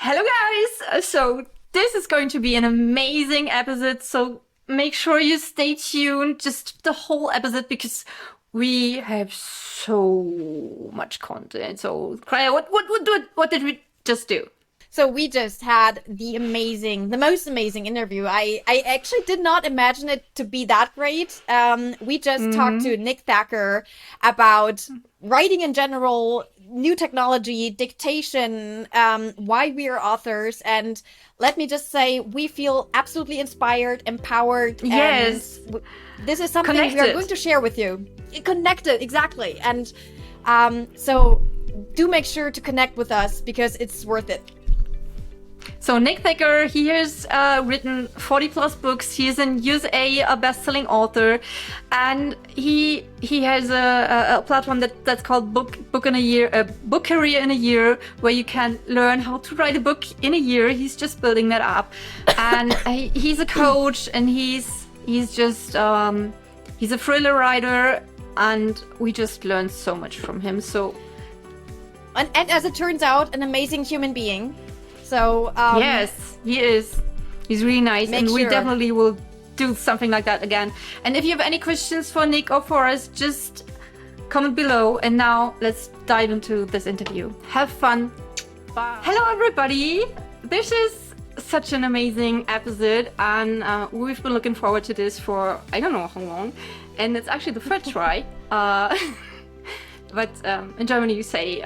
Hello, guys! So, this is going to be an amazing episode. So, make sure you stay tuned just the whole episode because we have so much content. So, Kaya, what did we just do? So we just had the most amazing interview. I actually did not imagine it to be that great. We just talked Mm-hmm. to Nick Thacker about writing in general, new technology, dictation, why we are authors, and let me just say, we feel absolutely inspired, empowered, and Yes, this is something we are connected. going to share with you. Connected, exactly, and so do make sure to connect with us because it's worth it. So Nick Thacker, he has written 40 plus books. He's in USA a best-selling author, and he has a platform that's called Book in a Year, a book career in a year, where you can learn how to write a book in a year. He's just building that up, and he's a coach, and he's just he's a thriller writer, and we just learned so much from him. So And as it turns out, an amazing human being. So yes, he is. He's really nice, make and we sure. definitely will do something like that again. And if you have any questions for Nick or for us, just comment below. And now let's dive into this interview. Have fun. Bye. Hello, everybody. This is such an amazing episode, and we've been looking forward to this for I don't know how long. And it's actually the third try. But in Germany, you say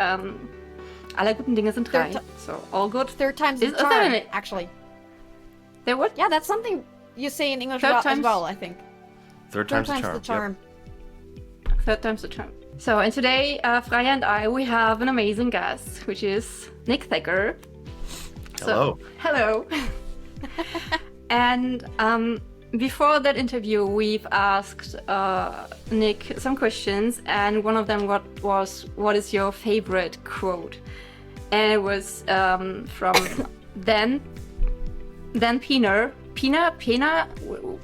alle guten Dinge sind Third, drei. So all good. third time's the Is that charm, it? actually. There what? Yeah, that's something you say in English Third as time's- well, I think. Third Third time's the time's charm. the charm. Third time's the charm. So, and today, Freya and I, we have an amazing guest, which is Nick Thacker. Hello. Hello. And before that interview, we've asked Nick some questions, and one of them was, what is your favorite quote? And it was from Dan Pienaar. Pienaar?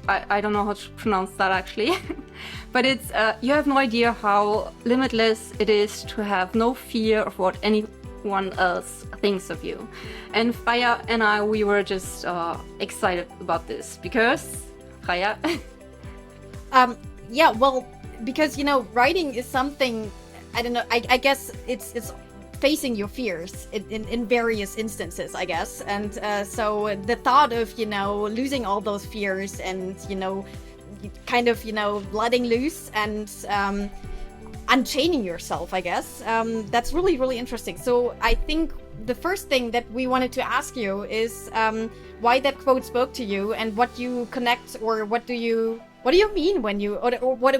I don't know how to pronounce that actually. But it's, you have no idea how limitless it is to have no fear of what anyone else thinks of you. And Freya and I, we were just excited about this because, Freya, Yeah, well, because writing is something. I don't know. I guess it's facing your fears in various instances, I guess. And so the thought of losing all those fears and kind of letting loose and unchaining yourself, I guess. That's really, really interesting. So I think the first thing that we wanted to ask you is why that quote spoke to you and what you connect, or what do you mean when you, or why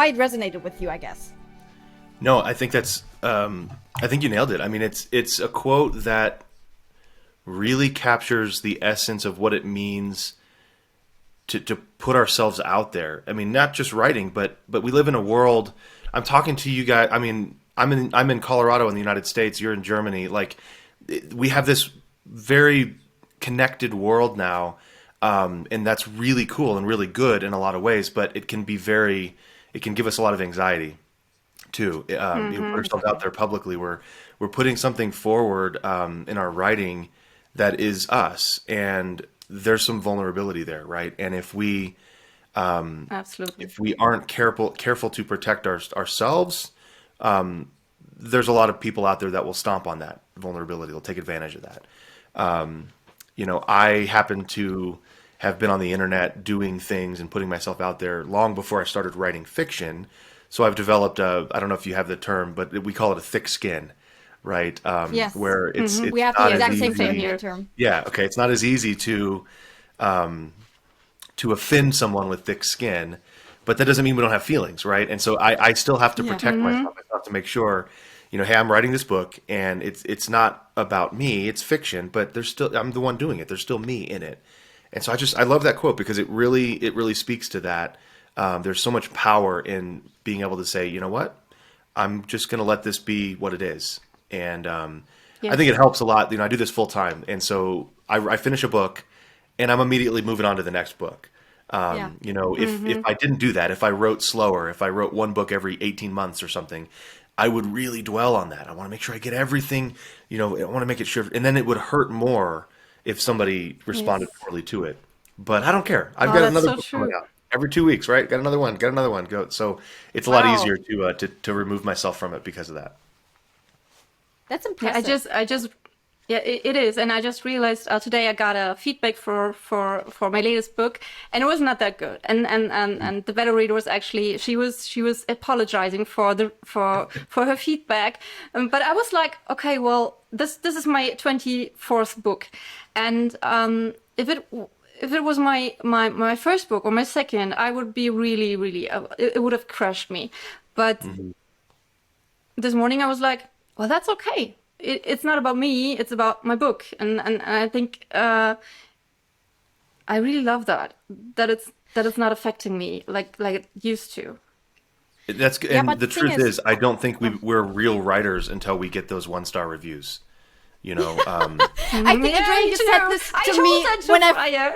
it resonated with you, I guess. No, I think that's. I think you nailed it. I mean, it's a quote that really captures the essence of what it means to put ourselves out there. I mean, not just writing, but we live in a world. I'm talking to you guys. I mean, I'm in Colorado in the United States. You're in Germany. Like, we have this very connected world now, and that's really cool and really good in a lot of ways. But it can give us a lot of anxiety too. You put ourselves out there publicly. We're putting something forward in our writing that is us, and there's some vulnerability there, right? And absolutely. if we aren't careful to protect ourselves, there's a lot of people out there that will stomp on that vulnerability. They'll take advantage of that. I happen to have been on the internet doing things and putting myself out there long before I started writing fiction. So I've developed I don't know if you have the term, but we call it a thick skin, right? Yes. Where it's We have not the as exact same easy. thing here. term. Yeah, okay. It's not as easy to offend someone with thick skin, but that doesn't mean we don't have feelings, right? And so I still have to Yeah. protect myself. I have to make sure, hey, I'm writing this book, and it's not about me. It's fiction, but I'm the one doing it. There's still me in it, and so I love that quote because it really speaks to that. There's so much power in being able to say, you know what, I'm just going to let this be what it is, and I think it Yes. helps a lot. I do this full time, and so I finish a book, and I'm immediately moving on to the next book. Yeah. If I didn't do that, if I wrote slower, if I wrote one book every 18 months or something, I would really dwell on that. I want to make sure I get everything, you know, I want to make it sure. And then it would hurt more if somebody responded Yes. poorly to it. But I don't care. I've Oh, got that's another so book coming true. out every 2 weeks, right? Got another one. Got another one. Go. So it's a lot Wow, easier to remove myself from it because of that. that's Yeah, impressive. yeah, it is, and I just realized today I got a feedback for my latest book, and it was not that good. And the beta reader was actually she was apologizing for her feedback, but I was like, okay, well, this is my 24th book, and if it was my first book or my second, I would be really it would have crushed me, but this morning I was like, well, that's okay. It's not about me. It's about my book, and I think I really love that it's not affecting me like it used to. That's Yeah, and but the the thing truth is, is, I don't think oh, we're real writers until we get those 1-star reviews. You know, I think Yeah, Andrea, me you too. said this I to told me that to when I Fire.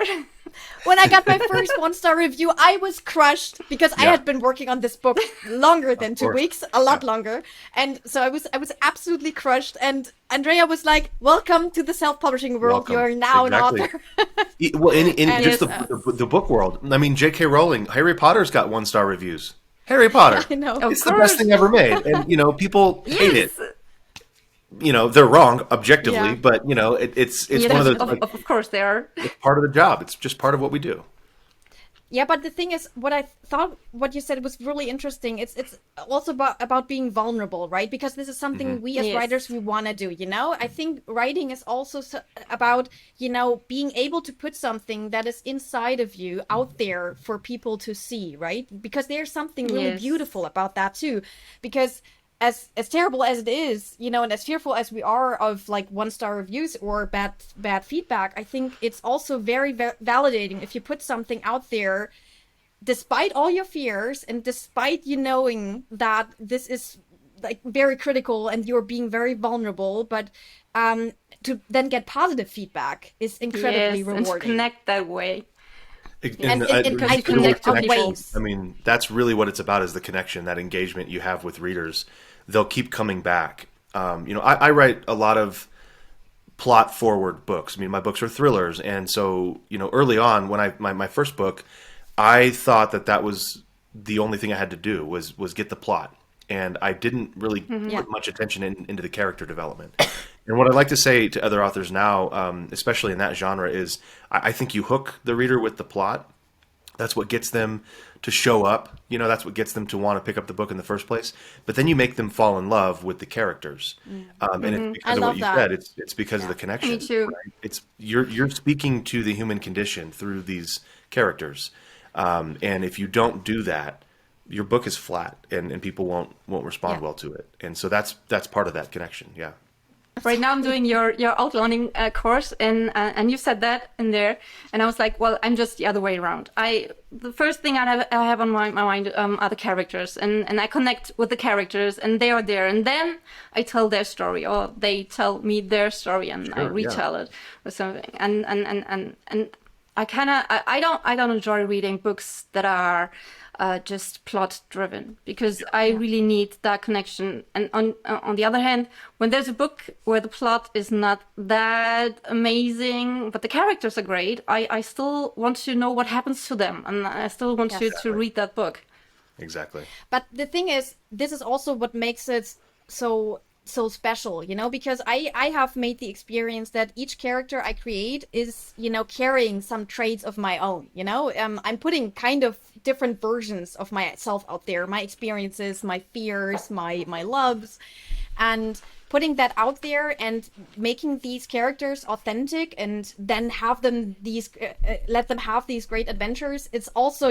when I got my first 1-star review. I was crushed because I yeah, had been working on this book longer than of two course. weeks, a Yeah. lot longer, and so I was absolutely crushed. And Andrea was like, "Welcome to the self-publishing world. You Welcome. are now an Exactly. author." Well, in And just Yes. the book world. I mean, J.K. Rowling, Harry Potter's got 1-star reviews. Harry yeah, Potter. I know. Of It's the best course. thing ever made, and you know, people hate it. Yes. You know, they're wrong objectively, Yeah. but you know, it's Yeah, one of There's those like of course they are. it's part of the job. It's just part of what we do. Yeah, but the thing is, what I thought what you said was really interesting. It's also about being vulnerable, right? Because this is something we as writers Yes. we want to do. I think writing is also about being able to put something that is inside of you out there for people to see, right? Because there's something really Yes. beautiful about that too. Because as terrible as it is, and as fearful as we are of like 1-star reviews or bad feedback, I think it's also very validating if you put something out there despite all your fears and despite you knowing that this is like very critical and you're being very vulnerable, but to then get positive feedback is incredibly Yes, and to rewarding. connect that way. And And Because I you the think word that connect with people. connection, outweighs. I mean, that's really what it's about is the connection, that engagement you have with readers. They'll keep coming back. You know, I write a lot of plot forward books. I mean, my books are thrillers. And so, you know, early on when my first book, I thought that was the only thing I had to do was get the plot. And I didn't really Yeah. put much attention into the character development. And what I'd like to say to other authors now, especially in that genre, is I think you hook the reader with the plot. That's what gets them to show up. You know, that's what gets them to want to pick up the book in the first place. But then you make them fall in love with the characters, and it's I because of what love you that. said. It's because of the Me connection. too. Right? It's you're speaking to the human condition through these characters, and if you don't do that, your book is flat, and people won't respond Yeah. well to it. And so that's part of that connection. Yeah. Right now I'm doing your outlining course, and you said that in there, and I was like, well, I'm just the other way around. The first thing I have on my mind are the characters, and I connect with the characters, and they are there, and then I tell their story, or they tell me their story, and I Sure. Yeah. retell it or something, and I kind of I don't enjoy reading books that are just plot driven, because I really need that connection. And on the other hand, when there's a book where the plot is not that amazing but the characters are great, I still want to know what happens to them, and I still want Yes. to read that book. Exactly. But the thing is, this is also what makes it so special, because I have made the experience that each character I create is, carrying some traits of my own, I'm putting kind of different versions of myself out there, my experiences, my fears, my loves, and putting that out there and making these characters authentic, and then have them let them have these great adventures. It's also,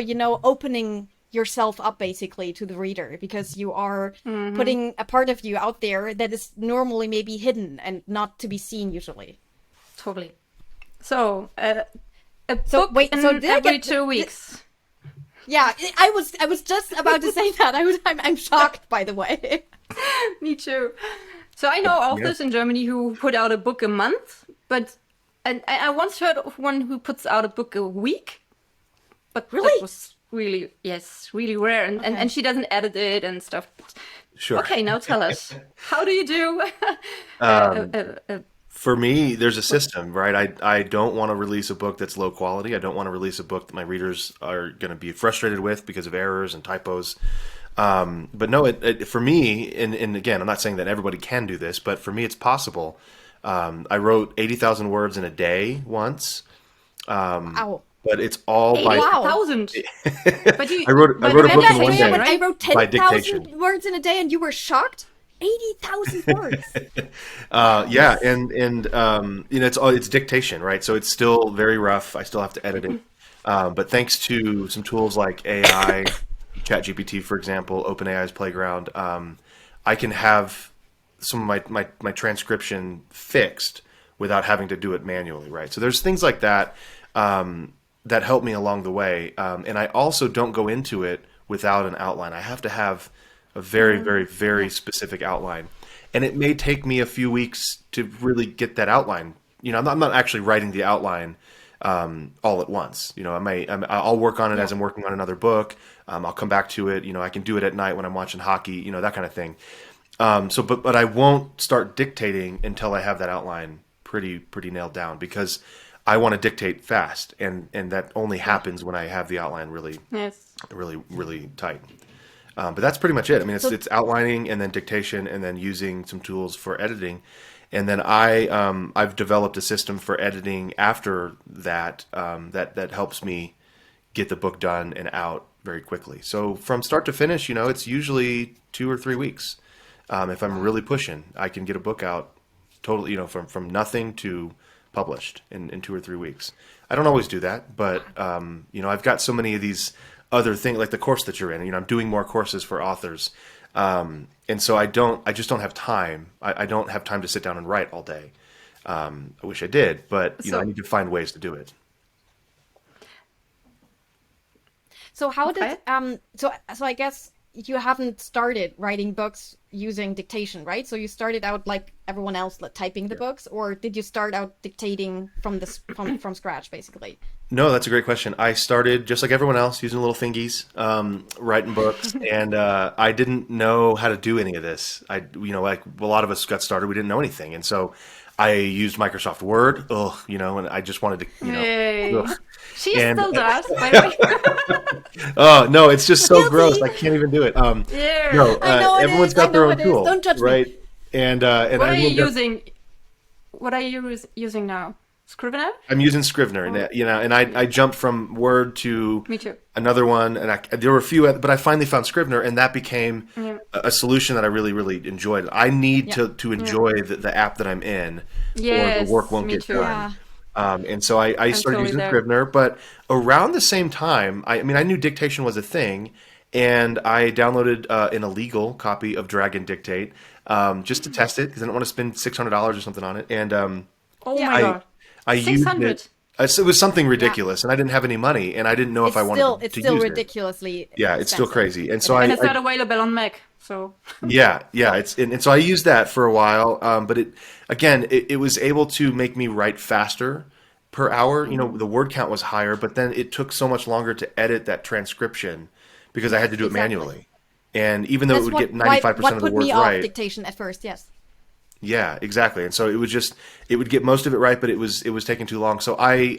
opening yourself up basically to the reader, because you are putting a part of you out there that is normally maybe hidden and not to be seen usually. Totally. So a So, book wait, so in did I every get- 2 weeks. Yeah, I was just about to say that. I'm shocked, by the way. Me too. So I know authors in Germany who put out a book a month, but and I once heard of one who puts out a book a week. But Really? that was really, yes, really rare. And she doesn't edit it and stuff. Sure. Okay, now tell us, how do you do? Um, A for me, there's a system, right? I don't want to release a book that's low quality. I don't want to release a book that my readers are going to be frustrated with because of errors and typos. But no, for me, and again, I'm not saying that everybody can do this, but for me, it's possible. I wrote 80,000 words in a day once, Wow. but it's all by. Wow. 80,000. But I but wrote a book Amanda, in one meditation, Amanda, day I right? wrote by 10,000 dictation. words in a day and you were shocked? 80,000 words. Yeah, and it's dictation, right? So it's still very rough. I still have to edit it, but thanks to some tools like AI, ChatGPT, for example, OpenAI's Playground, I can have some of my transcription fixed without having to do it manually, right? So there's things like that that help me along the way, and I also don't go into it without an outline. I have to have a very, very, very specific outline. And it may take me a few weeks to really get that outline. I'm not actually writing the outline all at once. I'll work on it as I'm working on another book. I'll come back to it. I can do it at night when I'm watching hockey, that kind of thing. But I won't start dictating until I have that outline pretty nailed down because I want to dictate fast. And that only happens when I have the outline really, Yes. really, really tight. But that's pretty much it. I mean, So, it's outlining and then dictation and then using some tools for editing. And then I've developed a system for editing after that that helps me get the book done and out very quickly. So from start to finish, it's usually 2 or 3 weeks. If I'm really pushing, I can get a book out totally, from nothing to published in 2 or 3 weeks. I don't always do that, but I've got so many of these other things like the course that you're in. I'm doing more courses for authors, and so I just don't have time. I don't have time to sit down and write all day. I wish I did, but I So, need to find ways to do it. so how okay. did so I guess you haven't started writing books using dictation, right? So you started out like everyone else, like, typing the books, or did you start out dictating from scratch, basically? No, that's a great question. I started just like everyone else using little thingies, writing books, and I didn't know how to do any of this. Like a lot of us got started, we didn't know anything, and so I used Microsoft Word, and I just wanted to, Yay. ugh. She And still does, by the way. oh no, it's just so gross. Guilty. I can't even do it. Yeah. No, I know it everyone's is. I got their know own it is. tool, Don't judge me. right? And What I are you ended up using? What are you using now? Scrivener? I'm using Scrivener, and Or I jumped from Word to me too. another one, and there were a few, but I finally found Scrivener, and that became Yeah. a solution that I really, really enjoyed. I need Yeah. to Yeah. enjoy the app that I'm in, or the work Yes, won't me get too. done. Yeah. And so I I'm started totally using there. Scrivener, but around the same time, I mean, I knew dictation was a thing, and I downloaded an illegal copy of Dragon Dictate just to test it because I didn't want to spend $600 or something on it, and Oh Yeah. my I God. I used it. 600. It was something Yeah. ridiculous, and I didn't have any money, and I didn't know if I wanted It's to still use it. ridiculously Yeah, it's still expensive. crazy, and It so And is. it's not available on Mac, so. yeah, and so I used that for a while, but it was able to make me write faster per hour. The word count was higher, but then it took so much longer to edit that transcription because I had to do it Exactly. manually. And even though it That's would get what 95% of the put me words off right, dictation at first. Yes. yeah, exactly. And so it would get most of it right, but it was taking too long. So I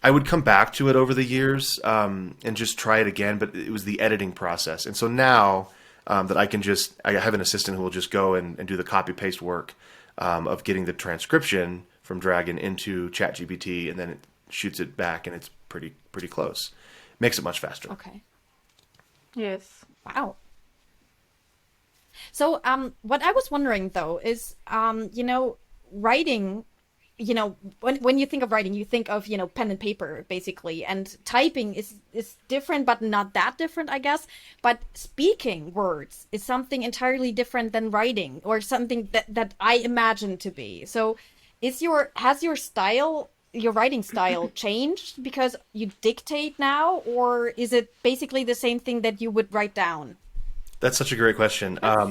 would come back to it over the years and just try it again, but it was the editing process. And so now that I have an assistant who will just go and do the copy paste work of getting the transcription from Dragon into ChatGPT, and then it shoots it back, and it's pretty close. Makes it much faster. Okay. Yes. Wow. So, what I was wondering though is, writing, when you think of writing, you think of, pen and paper basically, and typing is different, but not that different, I guess. But speaking words is something entirely different than writing, or something that I imagine to be. So, has your writing style changed because you dictate now, or is it basically the same thing that you would write down? That's such a great question. I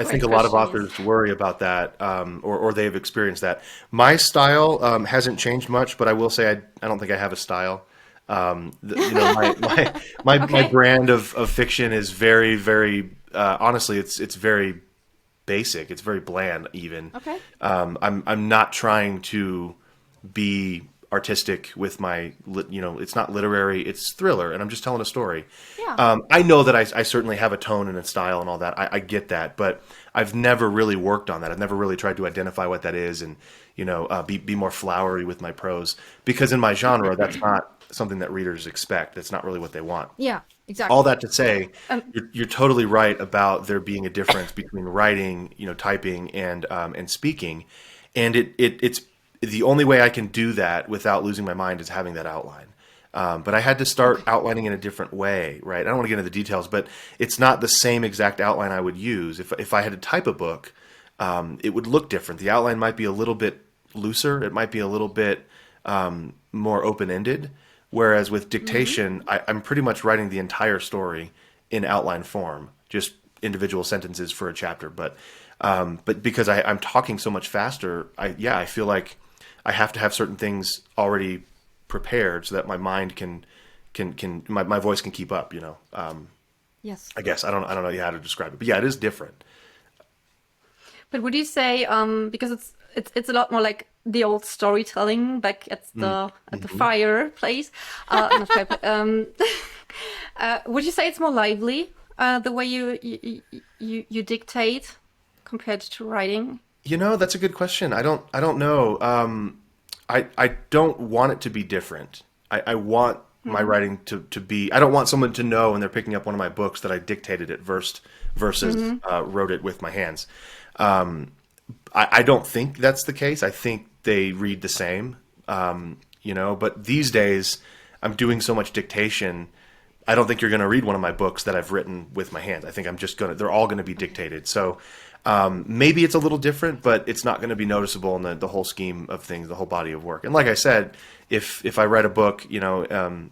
think Great a lot of question, yes. authors worry about that, or they've experienced that. My style hasn't changed much, but I will say I don't think I have a style. My Okay. brand of fiction is very, very honestly, it's very basic. It's very bland, even. Okay. I'm not trying to be artistic with my, it's not literary, it's thriller, and I'm just telling a story. Yeah. I know that I certainly have a tone and a style and all that. I get that, but I've never really worked on that. I've never really tried to identify what that is and, be more flowery with my prose, because in my genre, that's not something that readers expect. That's not really what they want. Yeah, exactly. All that to say, you're totally right about there being a difference between writing, typing and speaking, and it's the only way I can do that without losing my mind is having that outline. But I had to start outlining in a different way, right? I don't want to get into the details, but it's not the same exact outline I would use if I had to type a book. It would look different. The outline might be a little bit looser. It might be a little bit more open-ended. Whereas with dictation, I'm pretty much writing the entire story in outline form, just individual sentences for a chapter. But because I'm talking so much faster, I feel like I have to have certain things already prepared so that my mind can my voice can keep up. Yes. I guess I don't know how to describe it, but yeah, it is different. But would you say, because it's a lot more like the old storytelling back at the fireplace, not fire, would you say it's more lively the way you dictate compared to writing? That's a good question. I don't know. I don't want it to be different. I want my writing to be. I don't want someone to know when they're picking up one of my books that I dictated it versus wrote it with my hands. I don't think that's the case. I think they read the same, but these days I'm doing so much dictation. I don't think you're going to read one of my books that I've written with my hands. I think they're all going to be dictated. So maybe it's a little different, but it's not going to be noticeable in the whole scheme of things, the whole body of work. And like I said, if I write a book, 2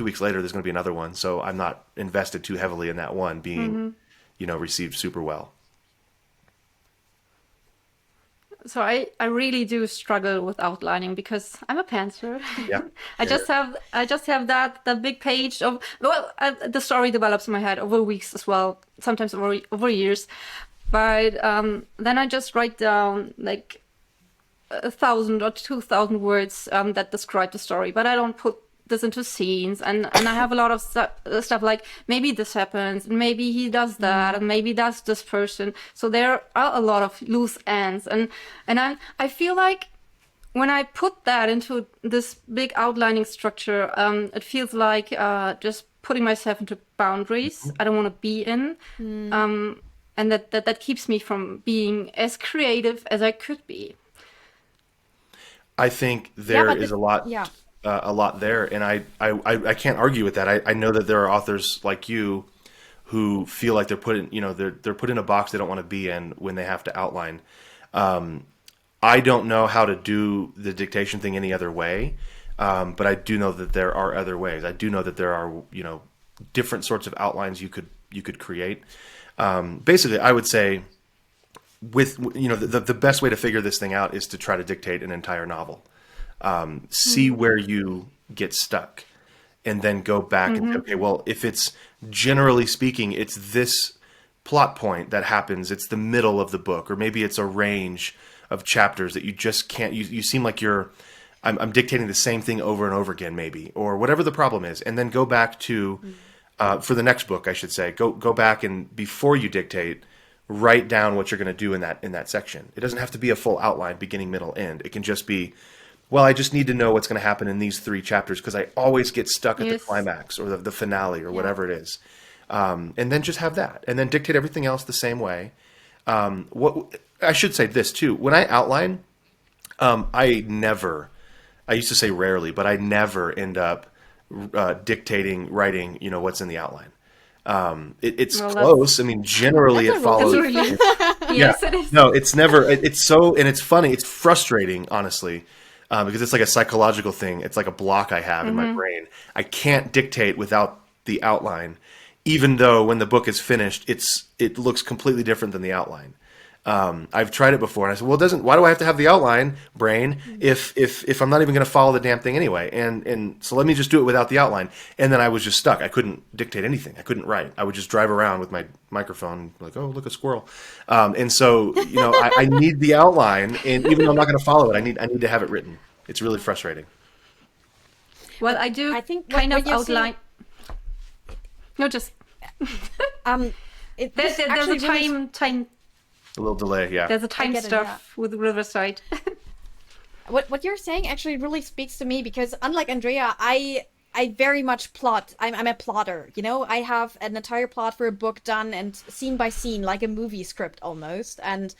weeks later, there's going to be another one. So I'm not invested too heavily in that one being, received super well. So I really do struggle with outlining because I'm a pantser. Yeah. I just have that big page of, the story develops in my head over weeks as well, sometimes over years. But then I just write down like 1,000 or 2,000 words that describe the story, but I don't put this into scenes, and I have a lot of stuff like maybe this happens, and maybe he does that, and maybe that's this person. So there are a lot of loose ends, and I feel like when I put that into this big outlining structure, it feels like just putting myself into boundaries I don't want to be in, and that keeps me from being as creative as I could be. I think there is a lot. Yeah. A lot there, and I can't argue with that. I know that there are authors like you who feel like they're put in, they're put in a box they don't want to be in when they have to outline. I don't know how to do the dictation thing any other way, but I do know that there are other ways. I do know that there are different sorts of outlines you could create. Basically, I would say with the best way to figure this thing out is to try to dictate an entire novel. See where you get stuck, and then go back and say, okay, well, if it's generally speaking, it's this plot point that happens, it's the middle of the book, or maybe it's a range of chapters that you just can't, you seem like I'm dictating the same thing over and over again, maybe, or whatever the problem is, and then go back to, for the next book, I should say, go back and before you dictate, write down what you're going to do in that section. It doesn't have to be a full outline, beginning, middle, end. It can just be, well, I just need to know what's going to happen in these 3 chapters because I always get stuck at the climax or the finale or whatever it is. And then just have that. And then dictate everything else the same way. What I should say this, too. When I outline, I used to say rarely, but I never end up writing, what's in the outline. It's close. I mean, generally it follows. Really, yes, it is. No, it's never. It's so, and it's funny. It's frustrating, honestly. Because it's like a psychological thing. It's like a block I have in my brain. I can't dictate without the outline, even though when the book is finished, it looks completely different than the outline. I've tried it before, and I said, well, it doesn't. Why do I have to have the outline, brain, if I'm not even going to follow the damn thing anyway? And so let me just do it without the outline. And then I was just stuck. I couldn't dictate anything. I couldn't write. I would just drive around with my microphone, like, oh, look, a squirrel. And so I need the outline, and even though I'm not going to follow it, I need to have it written. It's really frustrating. Well, I do I think kind what of you're outline. No, just this there's a actually really time. A little delay, yeah. There's a time get it, stuff with Riverside. what you're saying actually really speaks to me, because unlike Andrea, I very much plot. I'm a plotter. I have an entire plot for a book done, and scene by scene, like a movie script almost. And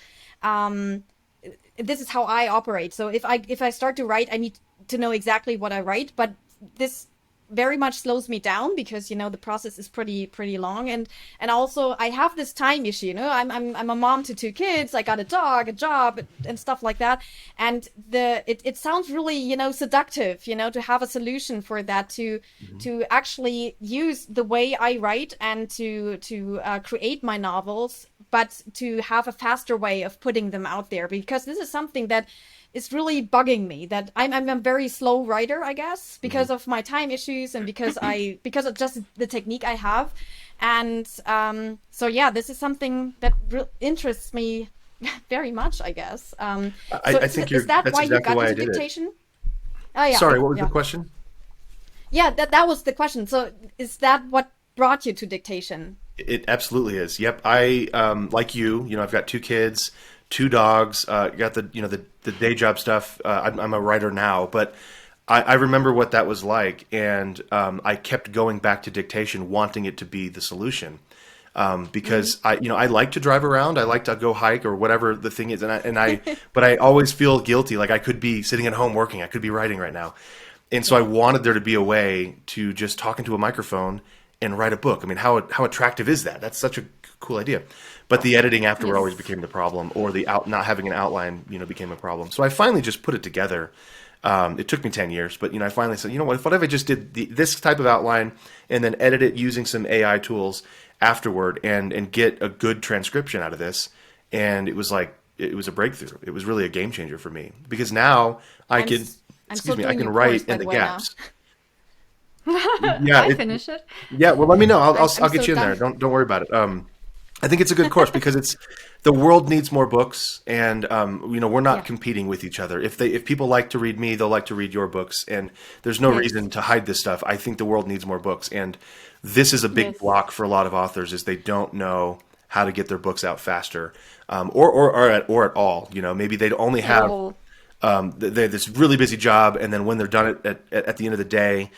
this is how I operate. So if I start to write, I need to know exactly what I write. But this very much slows me down, because the process is pretty long, and also I have this time issue. I'm a mom to 2 kids. I got a dog, a job, and stuff like that. And it sounds really seductive, to have a solution for that, to actually use the way I write and to create my novels, but to have a faster way of putting them out there, because this is something that is really bugging me, that I'm a very slow writer, I guess, because of my time issues, and because of just the technique I have. And so yeah, this is something that interests me very much, I guess. I think is that that's why exactly you why got I into did it. dictation? Oh yeah. Sorry, what was yeah. the question? Yeah, that was the question. So is that what brought you to dictation? It absolutely is. Yep. I like I've got 2 kids, 2 dogs. Got the day job stuff. I'm a writer now, but I remember what that was like, and I kept going back to dictation, wanting it to be the solution. Because I like to drive around, I like to go hike or whatever the thing is, but I always feel guilty, like I could be sitting at home working, I could be writing right now, and so I wanted there to be a way to just talk into a microphone and write a book. I mean, how attractive is that? That's such a cool idea. But the editing afterward always became the problem, or not having an outline, became a problem. So I finally just put it together. It took me 10 years, but I finally said, what if I just did this type of outline and then edit it using some AI tools afterward and get a good transcription out of this? And it was a breakthrough. It was really a game changer for me, because now I can write in the gaps. I finish it. Yeah, well, let me know. I'll I'm get so you in there. done. Don't worry about it. I think it's a good course, because the world needs more books, and we're not competing with each other. If people like to read me, they'll like to read your books, and there's no reason to hide this stuff. I think the world needs more books, and this is a big block for a lot of authors, is they don't know how to get their books out faster, or at all. Maybe they only have they have this really busy job, and then when they're done at the end of the day,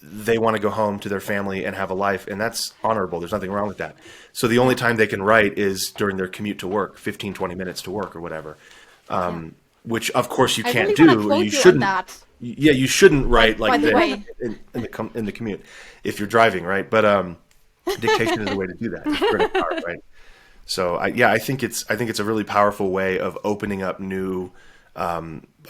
they want to go home to their family and have a life, and that's honorable. There's nothing wrong with that. So the only time they can write is during their commute to work, 15, 20 minutes to work or whatever, which of course you can't really do. quote You you on shouldn't. that. Yeah, you shouldn't write By like the this way. in the commute if you're driving, right? But dictation is the way to do that. It's pretty hard, right? So I think it's a really powerful way of opening up new.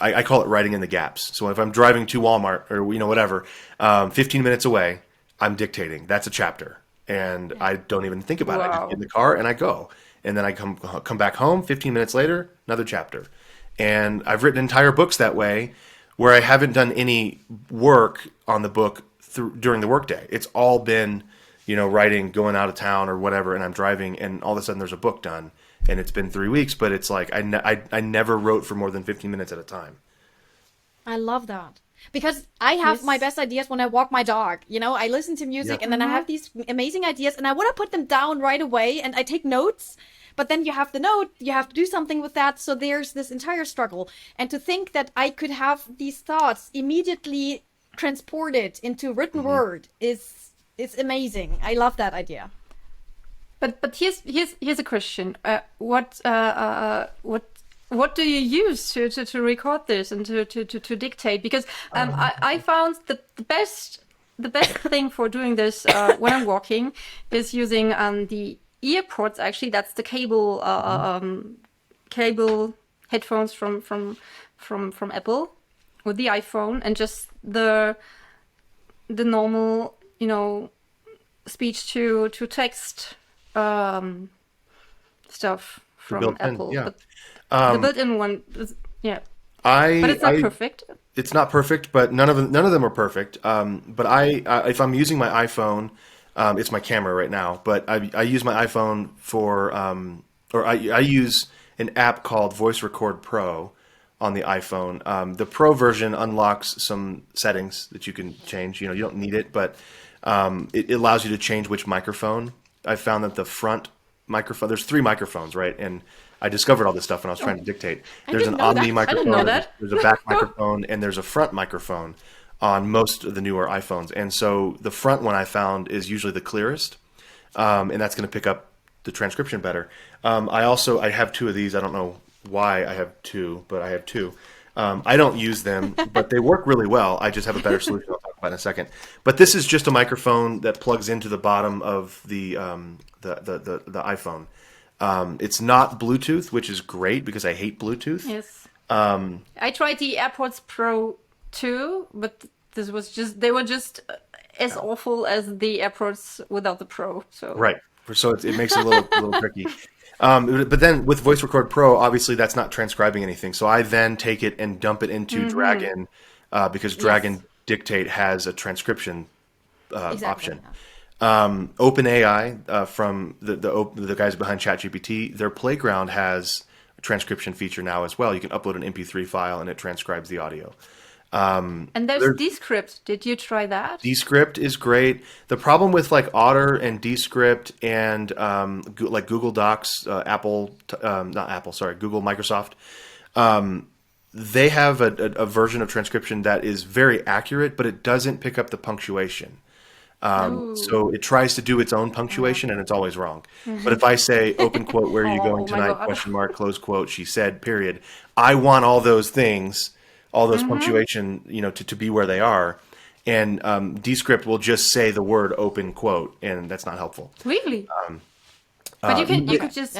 I call it writing in the gaps. So if I'm driving to Walmart or whatever, 15 minutes away, I'm dictating. That's a chapter, and I don't even think about it. I just get in the car and I go, and then I come back home. 15 minutes later, another chapter, and I've written entire books that way, where I haven't done any work on the book during the workday. It's all been writing, going out of town or whatever, and I'm driving, and all of a sudden there's a book done. And it's been 3 weeks, but it's like I never wrote for more than 15 minutes at a time. I love that, because I have my best ideas when I walk my dog. I listen to music, and then I have these amazing ideas, and I want to put them down right away, and I take notes. But then you have the note, you have to do something with that. So there's this entire struggle. And to think that I could have these thoughts immediately transported into written word is amazing. I love that idea. But here's a question. What do you use to record this and to dictate? Because I found that the best thing for doing this when I'm walking is using the earpods. Actually, that's the cable headphones from Apple with the iPhone, and just the normal speech to text stuff from built-in, Apple, yeah. but the built-in one, is, yeah, but it's not I perfect. It's not perfect, but none of them are perfect. But if I'm using my iPhone, it's my camera right now. But I use my iPhone for or I use an app called Voice Record Pro on the iPhone. The Pro version unlocks some settings that you can change. You don't need it, but it allows you to change which microphone. I found that the front microphone, there's three microphones, right? And I discovered all this stuff when I was trying to dictate. There's an didn't know that. Omni I didn't know microphone, that. there's a back microphone, and there's a front microphone on most of the newer iPhones. And so the front one I found is usually the clearest, and that's going to pick up the transcription better. I have two of these. I don't know why I have two, but I have two. I don't use them, but they work really well. I just have a better solution I'll talk about in a second. But this is just a microphone that plugs into the bottom of the iPhone. It's not Bluetooth, which is great because I hate Bluetooth. Yes. I tried the AirPods Pro too, but they were just as awful as the AirPods without the Pro. So Right. So it makes it a little tricky. But then with Voice Record Pro, obviously that's not transcribing anything. So I then take it and dump it into Dragon because Dragon Dictate has a transcription option. OpenAI from the guys behind ChatGPT, their Playground has a transcription feature now as well. You can upload an MP3 file and it transcribes the audio. And there's Descript. Did you try that? Descript is great. The problem with like Otter and Descript and like Google Docs, Google, Microsoft, they have a version of transcription that is very accurate, but it doesn't pick up the punctuation. So it tries to do its own punctuation and it's always wrong. But if I say open quote, where are you going Oh my tonight? God. Question mark, close quote, she said, period. I want all those things, all those punctuation, to be where they are. And Descript will just say the word open quote, and that's not helpful. Really? But you could just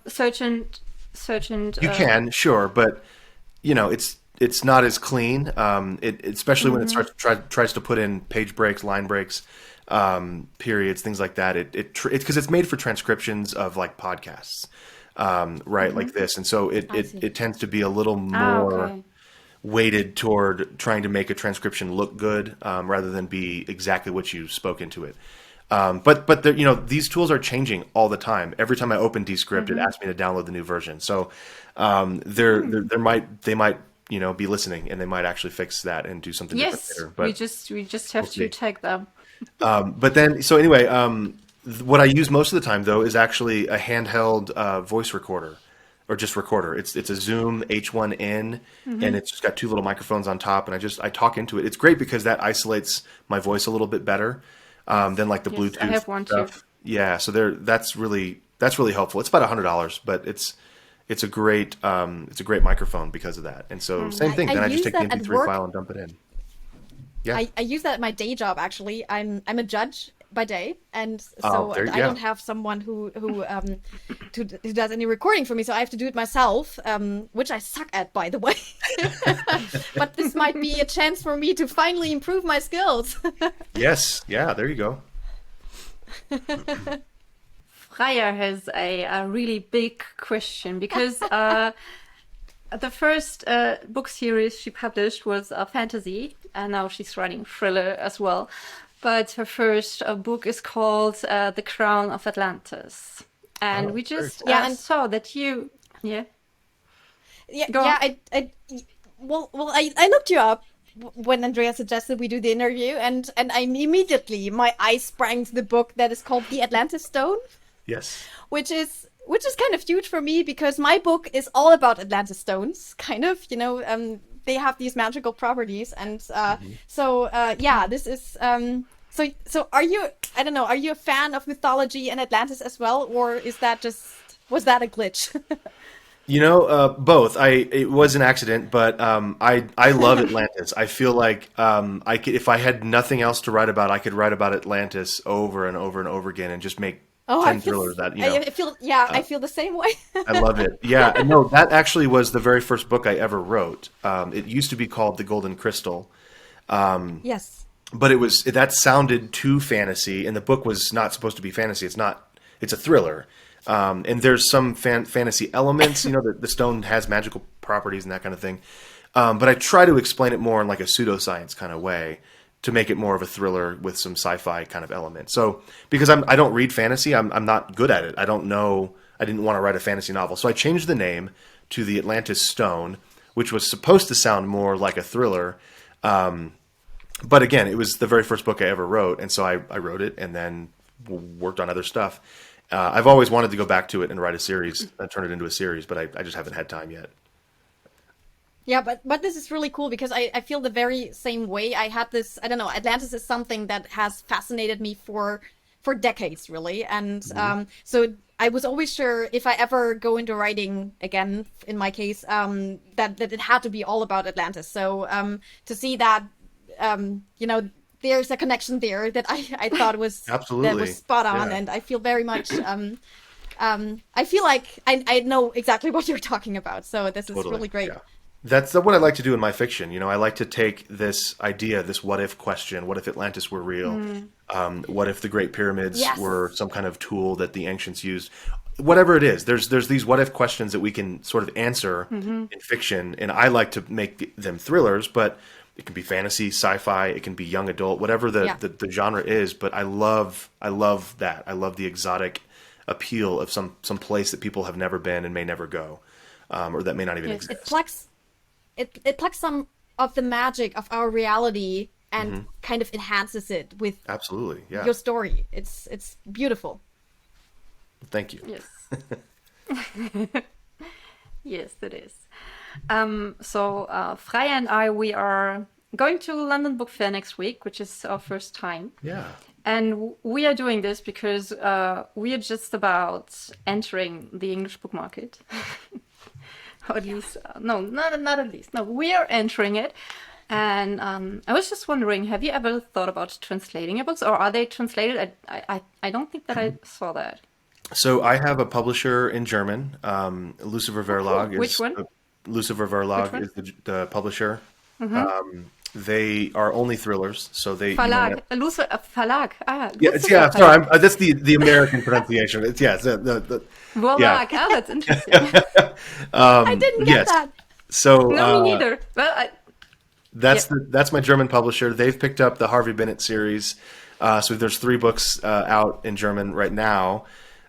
search and You can, sure, but it's not as clean. Especially when it tries to put in page breaks, line breaks, periods, things like that. It's because it's made for transcriptions of like podcasts, right, like this, and so it tends to be a little more weighted toward trying to make a transcription look good rather than be exactly what you spoke into it. But these tools are changing all the time. Every time I open Descript, it asks me to download the new version. So they might be listening, and they might actually fix that and do something different Yes, later. But we just have to tag them. but then, so anyway, what I use most of the time though is actually a handheld voice recorder, or just recorder. It's a Zoom H1N, and it's just got two little microphones on top, and I talk into it. It's great because that isolates my voice a little bit better than like the Bluetooth I have one stuff. too. Yeah, so that's really helpful. It's about $100, but it's a great microphone because of that. And so same thing. I then I just use take the that at MP3 work. file and dump it in. Yeah. I use that at my day job actually. I'm a judge by day, and so Oh, I don't have someone who does any recording for me, so I have to do it myself, which I suck at, by the way. But this might be a chance for me to finally improve my skills. Yes. Yeah. There you go. Freya has a really big question because the first book series she published was a fantasy, and now she's writing thriller as well. But her first book is called The Crown of Atlantis. And we just saw that you... Yeah? Go on. I looked you up when Andrea suggested we do the interview, and I immediately, my eye sprang to the book that is called The Atlantis Stone. Yes. Which is kind of huge for me because my book is all about Atlantis stones, kind of, they have these magical properties, and this is so are you, I don't know, are you a fan of mythology and Atlantis as well, or was that a glitch? Both. It was an accident, but I love Atlantis. I feel like if I had nothing else to write about, I could write about Atlantis over and over and over again and just make 10 thrillers that, I feel the same way. I love it. Yeah, no, that actually was the very first book I ever wrote. It used to be called The Golden Crystal. Yes. But that sounded too fantasy, and the book was not supposed to be fantasy. It's a thriller. And there's some fantasy elements. You know, the stone has magical properties and that kind of thing. But I try to explain it more in like a pseudoscience kind of way to make it more of a thriller with some sci-fi kind of element. So because I don't read fantasy, I'm not good at it. I don't know. I didn't want to write a fantasy novel, so I changed the name to The Atlantis Stone, which was supposed to sound more like a thriller. But again, it was the very first book I ever wrote, and so I wrote it and then worked on other stuff. I've always wanted to go back to it and write a series and turn it into a series, but I just haven't had time yet. Yeah, but this is really cool because I feel the very same way. I had this, I don't know, Atlantis is something that has fascinated me for decades, really. And so I was always sure if I ever go into writing again, in my case, that it had to be all about Atlantis. So to see that, you know, there's a connection there that I thought was Absolutely. that was spot on, Yeah. and I feel very much. I feel like I know exactly what you're talking about. So this is Totally. really great. Yeah. That's what I like to do in my fiction. You know, I like to take this idea, this what if question. What if Atlantis were real? What if the Great Pyramids Yes. were some kind of tool that the ancients used? Whatever it is, there's these what if questions that we can sort of answer in fiction, and I like to make them thrillers, but it can be fantasy, sci-fi, it can be young adult, whatever the genre is. But I love that. I love the exotic appeal of some place that people have never been and may never go, or that may not even exist. It plucks some of the magic of our reality and kind of enhances it with Absolutely, yeah. your story. It's beautiful. Thank you. Yes. Yes, it is. So Freya and I, we are going to London Book Fair next week, which is our first time. Yeah. And we are doing this because we are just about entering the English book market. Or at least, no, not at least. No, we are entering it. And I was just wondering, have you ever thought about translating your books, or are they translated? I don't think that I saw that. So I have a publisher in German. Lucifer Verlag is Which one? Lucifer Verlag is the publisher. They are only thrillers, so they Verlag, Verlag. Yeah, Lucifer yeah. Verlag. Sorry, that's the American pronunciation. It's the Verlag. yeah. That's interesting. I didn't get yes. that. So No, me neither. Well, that's my German publisher. They've picked up the Harvey Bennett series. So there's 3 books out in German right now.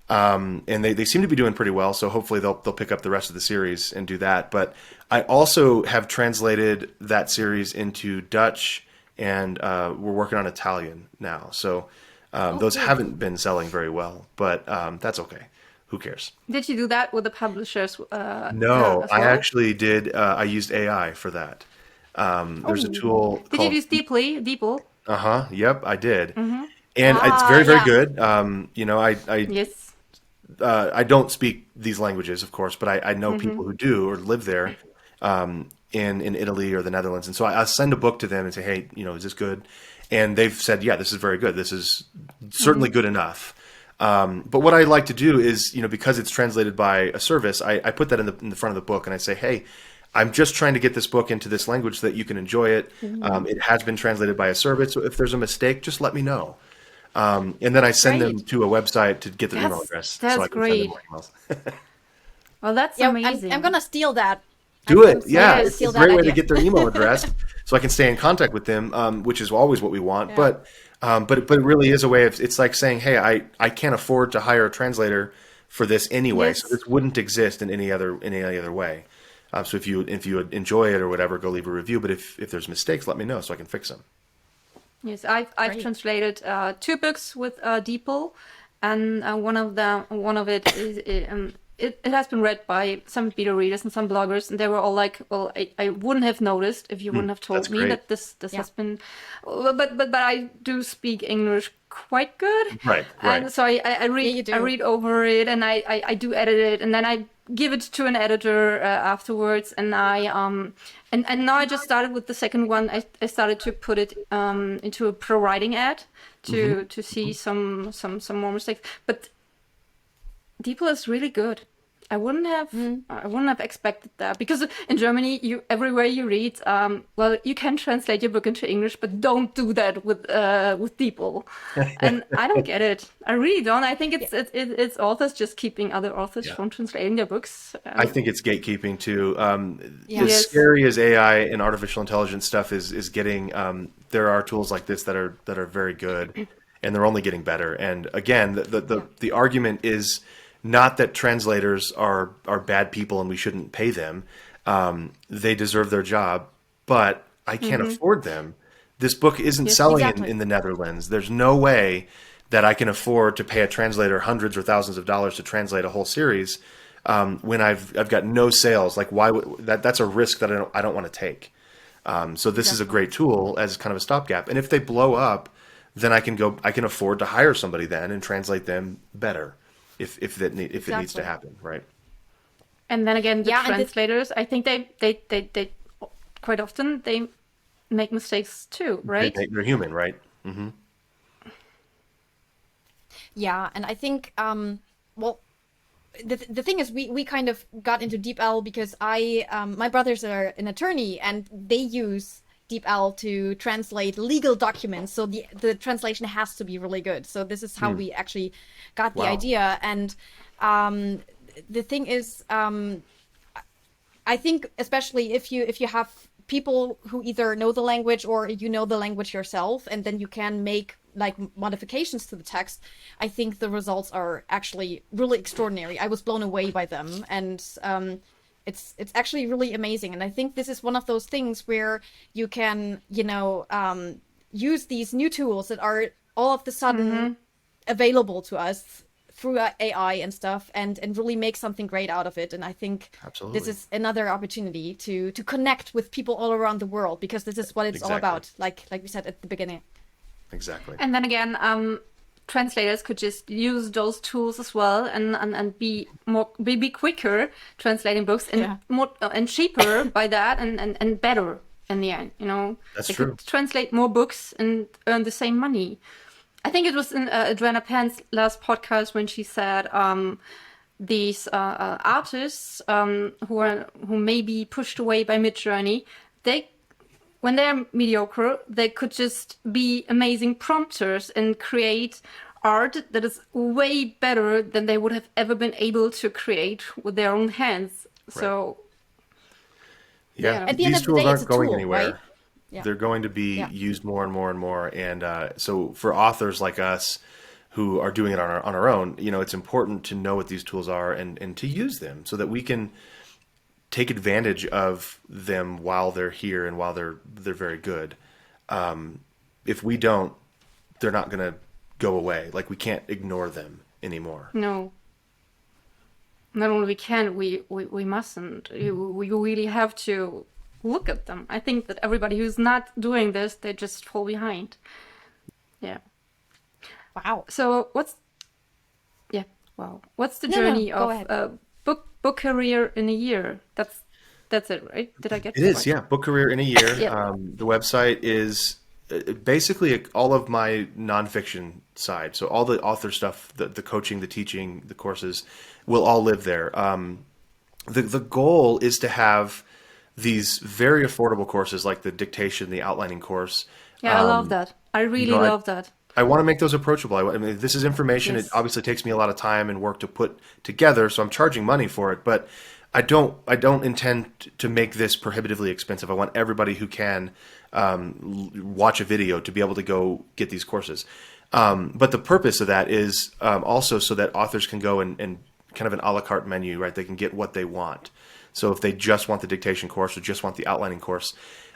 And they seem to be doing pretty well, so hopefully they'll pick up the rest of the series and do that. But I also have translated that series into Dutch, and we're working on Italian now. So those haven't been selling very well, but that's okay. Who cares? did you do that with the publishers? No, as I well? actually did. I used AI for that. There's a tool Did called... you use DeepL? Yep, I did. And it's very, very good. You know, Yes. I don't speak these languages, of course, but I know people who do or live there in Italy or the Netherlands. And so I send a book to them and say, hey, you know, is this good? And they've said, yeah, this is very good. This is certainly good enough. But what I like to do is, you know, because it's translated by a service, I put that in the front of the book and I say, hey, I'm just trying to get this book into this language so that you can enjoy it. It has been translated by a service. So if there's a mistake, just let me know. And then I send them to a website to get their email address. That's so I can great. send them more emails. Well, that's Yeah, amazing. I'm gonna steal that. Do I'm it. Yeah, gonna it's steal a that great way idea. to get their email address so I can stay in contact with them, which is always what we want. Yeah. But it really is a way of, it's like saying, hey, I can't afford to hire a translator for this anyway, Yes. so this wouldn't exist in any other way. So if you enjoy it or whatever, go leave a review. But if there's mistakes, let me know so I can fix them. Yes, I've Great. translated 2 books with DeepL, and one of it is it has been read by some beta readers and some bloggers, and they were all like, "Well, I wouldn't have noticed if you wouldn't have told that's me great. that this has been." But I do speak English quite good, Right. and so I read you do. I read over it, and I do edit it, and then I give it to an editor afterwards, and and now I just started with the second one. I started to put it into a pro writing ad to see some more mistakes. But DeepL is really good. I wouldn't have expected that, because in Germany, everywhere you read, well, you can translate your book into English, but don't do that with people. And I don't get it. I really don't. I think it's authors just keeping other authors from translating their books. I think it's gatekeeping too. As Yes. scary as AI and artificial intelligence stuff is getting, there are tools like this that are very good, and they're only getting better. And again, the argument is not that translators are bad people and we shouldn't pay them. They deserve their job, but I can't afford them. This book isn't selling in the Netherlands. There's no way that I can afford to pay a translator hundreds or thousands of dollars to translate a whole series when I've got no sales. Like, why would that's a risk that I don't want to take. So this is a great tool as kind of a stopgap. And if they blow up, then I can afford to hire somebody then and translate them better. If it needs to happen, right? And then again, the translators, I think they quite often they make mistakes too, right? They're human, right? Mm-hmm. Yeah, and I think well, the thing is, we kind of got into DeepL because my brothers are an attorney and they use DeepL to translate legal documents, so the translation has to be really good. So this is how we actually got the idea. And the thing is, I think especially if you have people who either know the language or you know the language yourself, and then you can make like modifications to the text, I think the results are actually really extraordinary. I was blown away by them, and it's actually really amazing. And I think this is one of those things where you can, use these new tools that are all of the sudden available to us through AI and stuff, and really make something great out of it. And I think this is another opportunity to connect with people all around the world, because this is what it's all about, like we said at the beginning. Exactly. And then again, translators could just use those tools as well and be quicker translating books and more and cheaper by that and better in the end. That's they true. could translate more books and earn the same money. I think it was in Adriana Pan's last podcast when she said these artists who may be pushed away by Midjourney, when they're mediocre, they could just be amazing prompters and create art that is way better than they would have ever been able to create with their own hands. So, At the end these of the tools day, it's aren't a going tool, anywhere. right? Yeah. They're going to be used more and more and more. And so for authors like us who are doing it on our own, it's important to know what these tools are and to use them so that we can take advantage of them while they're here and while they're very good. If we don't, they're not going to go away. Like, we can't ignore them anymore. No. Not only we can, we mustn't. We really have to look at them. I think that everybody who's not doing this, they just fall behind. Yeah. Wow. So what's the journey of book career in a year? That's it, right? Did I get it? It is, yeah. Book career in a year. The website is basically all of my nonfiction side. So all the author stuff, the coaching, the teaching, the courses will all live there. The goal is to have these very affordable courses like the Dictation, the outlining course. Yeah, I love that. I really love that. I want to make those approachable. I mean, this is information. Yes. It obviously takes me a lot of time and work to put together, so I'm charging money for it. But I don't intend to make this prohibitively expensive. I want everybody who can watch a video to be able to go get these courses. But the purpose of that is also so that authors can go and kind of an a la carte menu, right? They can get what they want. So if they just want the dictation course or just want the outlining course.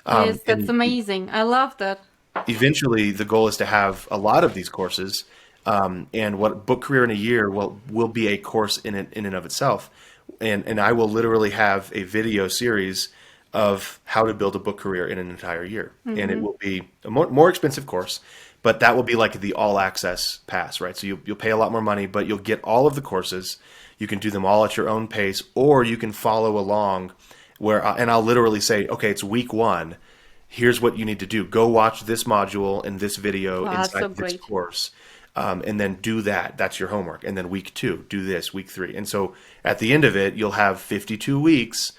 Yes, that's amazing. I love that. Eventually, the goal is to have a lot of these courses, and what Book Career in a Year will be a course in and of itself, and I will literally have a video series of how to build a book career in an entire year, and it will be a more expensive course, but that will be like the all access pass, right? So you'll pay a lot more money, but you'll get all of the courses. You can do them all at your own pace, or you can follow along, and I'll literally say, okay, it's week 1. Here's what you need to do. Go watch this module and this video inside this course. and then do that. That's your homework. And then week 2, do this, week 3. And so at the end of it, you'll have 52 weeks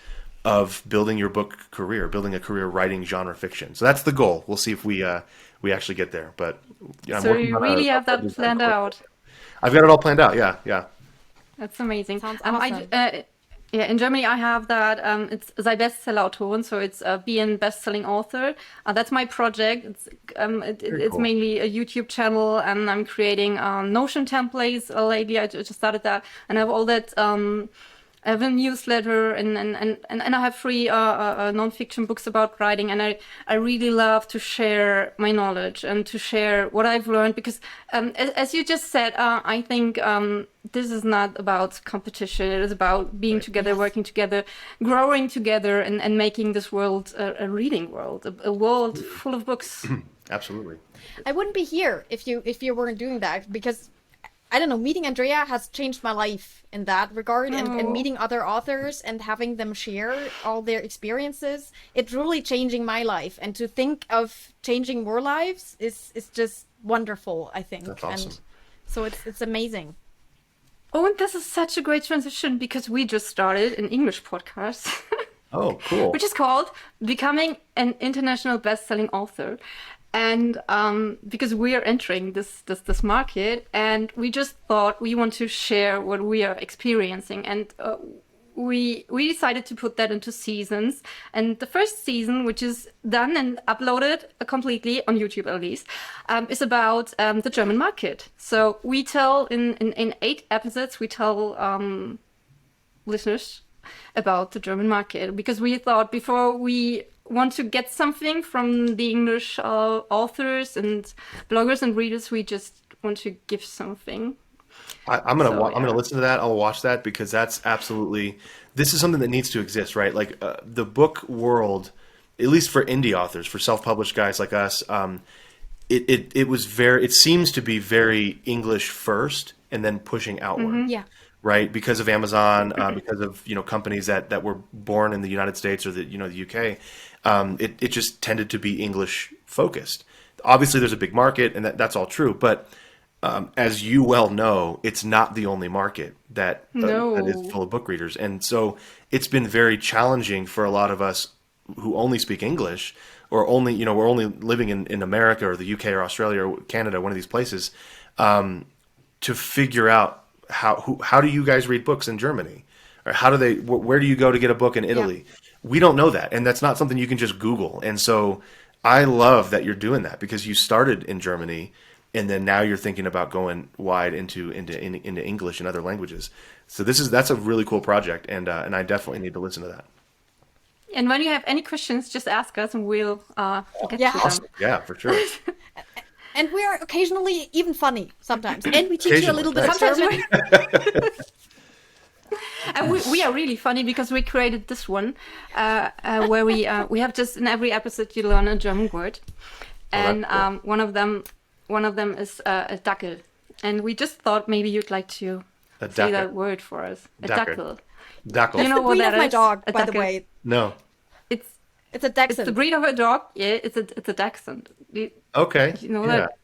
of building your book career, building a career writing genre fiction. So that's the goal. We'll see if we actually get there. But I'm So working you on really a have that design planned course. out. I've got it all planned out. Yeah. That's amazing. Sounds I awesome. yeah, in Germany I have that. It's sei Bestsellerautorin, so it's be a best-selling author. That's my project. It's cool. mainly a YouTube channel, and I'm creating Notion templates. Lately, I just started that, and I have all that. I have a newsletter, and I have free nonfiction books about writing, and I really love to share my knowledge and to share what I've learned, because as you just said, I think this is not about competition. It is about being together, working together, growing together, and making this world a reading world, a world full of books. Absolutely. I wouldn't be here if you weren't doing that, because I don't know, meeting Andrea has changed my life in that regard, and meeting other authors and having them share all their experiences, it's really changing my life. And to think of changing more lives is just wonderful, I think. That's awesome. And so it's amazing. Oh, and this is such a great transition, because we just started an English podcast. Oh, cool. Which is called Becoming an International Best-Selling Author. And because we are entering this market, and we just thought we want to share what we are experiencing, and we decided to put that into seasons. And the first season, which is done and uploaded completely on YouTube at least, is about the German market. So we tell in 8 episodes, we tell listeners about the German market, because we thought before we want to get something from the English authors and bloggers and readers, we just want to give something. I'm gonna listen to that. I'll watch that, because that's absolutely, this is something that needs to exist, right? Like the book world, at least for indie authors, for self-published guys like us, it seems to be very English first and then pushing outward. Yeah. Right, because of Amazon, because of companies that were born in the United States or the UK, it just tended to be English focused. Obviously, there's a big market, and that's all true. But as you well know, it's not the only market that is full of book readers, and so it's been very challenging for a lot of us who only speak English, or only we're only living in America or the UK or Australia or Canada, one of these places, to figure out how do you guys read books in Germany, or where do you go to get a book in Italy? Yeah. We don't know that, and that's not something you can just Google. And so I love that you're doing that, because you started in Germany, and then now you're thinking about going wide into English and other languages. So that's a really cool project, and I definitely need to listen to that. And when you have any questions, just ask us, and we'll get to them. Yeah, for sure. And we are occasionally even funny sometimes. And we teach you a little bit of German. And we are really funny, because we created this one where we have just in every episode you learn a German word. And cool. one of them is a Dackel. And we just thought maybe you'd like to say that word for us. A Dackel. Dackel. You know what that is? My dog, by the way. No. It's a Dachshund. It's the breed of a dog. Yeah, it's a Dachshund. Okay. You know that?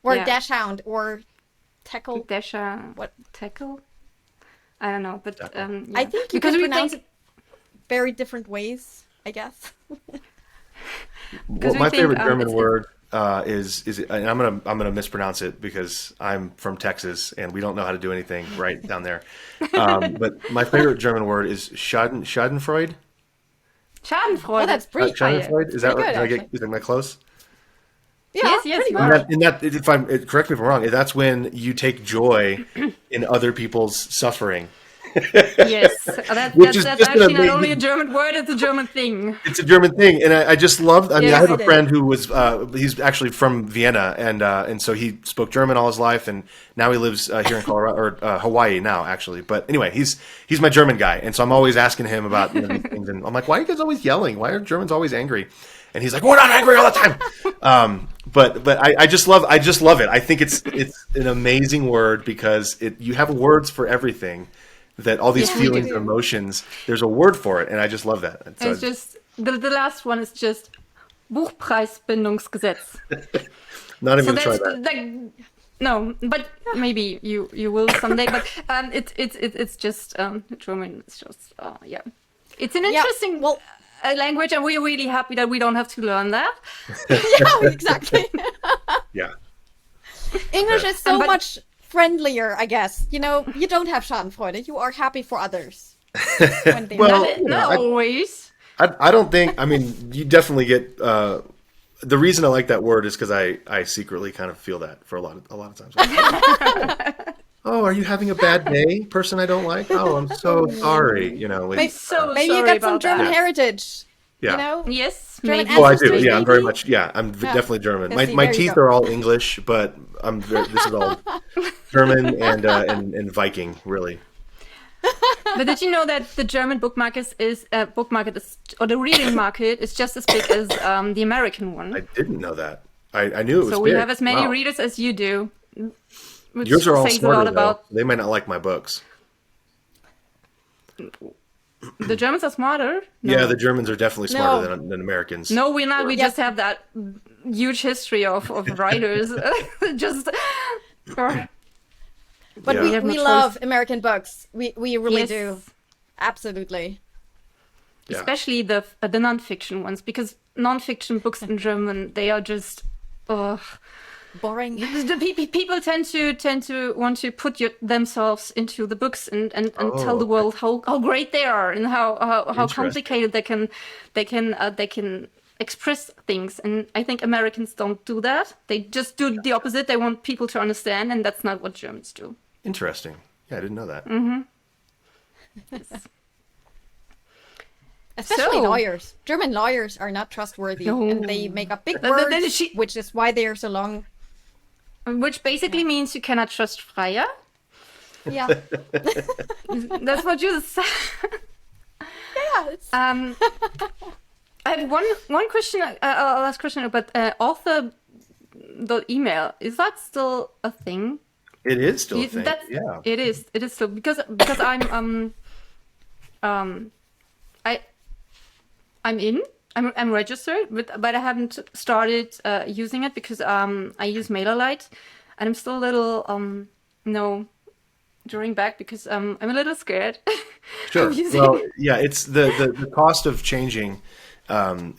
Or Dachshund, or Tackle. What? Tackle? I don't know, but I think you can pronounce it very different ways, I guess. Well, my favorite German word is, and I'm gonna mispronounce it, because I'm from Texas and we don't know how to do anything right down there. But my favorite German word is Schadenfreude. Schadenfreude. Oh, that's pretty. Schadenfreude. Is that right? Am I close? Yeah, yes. Correct me if I'm wrong. That's when you take joy in other people's suffering. Yes, that's actually not only a German word; it's a German thing. It's a German thing, and I just love. I have a friend who was he's actually from Vienna, and so he spoke German all his life, and now he lives here in Colorado or Hawaii now, actually. But anyway, he's my German guy, and so I'm always asking him about these things, and I'm like, why are you guys always yelling? Why are Germans always angry? And he's like, we're not angry all the time. But I just love it. I think it's an amazing word, because you have words for everything. That all these feelings and emotions, there's a word for it, and I just love that. So it's just the last one is just Buchpreisbindungsgesetz. Not even try that. No, but maybe you will someday. But it's just German. It's just yeah. It's an interesting language, and we're really happy that we don't have to learn that. Yeah, exactly. Yeah. English is so much friendlier, I guess. You know, you don't have Schadenfreude. You are happy for others. When they Not always. I don't think. I mean, you definitely get. The reason I like that word is because I secretly kind of feel that for a lot of times. Oh, are you having a bad day, person I don't like? Oh, I'm so sorry. You know, maybe sorry you got some about German that. heritage. Yeah. You know? Yes, German maybe. Oh, I do. ancestry, Yeah, I'm very maybe? much. Yeah, I'm definitely German. Yeah, see, My there you teeth go. are all English, but this is all German and Viking, really. But did you know that the German book market is or the reading market is just as big as the American one? I didn't know that. I knew it was. So we big. have as many Wow. readers as you do. Which Yours are all says smarter, a lot about though. They might not like my books. the Germans are smarter. No. Yeah, the Germans are definitely smarter No. than Americans. No, we're not. We Yes. just have that huge history of writers. Just But Yeah. have no we choice. love American books. We really Yes. do. Absolutely. Yeah. especially the non-fiction ones, because non-fiction books in German, they are just Boring. the people tend to want to put themselves into the books and tell the world how great they are and how Interesting. complicated they can express things. And I think Americans don't do that. They just do the opposite. They want people to understand, and that's not what Germans do. Interesting. Yeah, I didn't know that. Especially So- lawyers. German lawyers are not trustworthy, No. and they make up big Then words, she- which is why they are so long. Which basically means you cannot trust Freier. Yeah, That's what you said. yeah. It's, I have one question, last question about author the email. Is that still a thing? It is still a You- thing. that's- Yeah. It is still because I'm registered, but I haven't started using it because I use MailerLite, and I'm still a little drawing back because I'm a little scared. Sure. of using Well, it. yeah, it's the cost of changing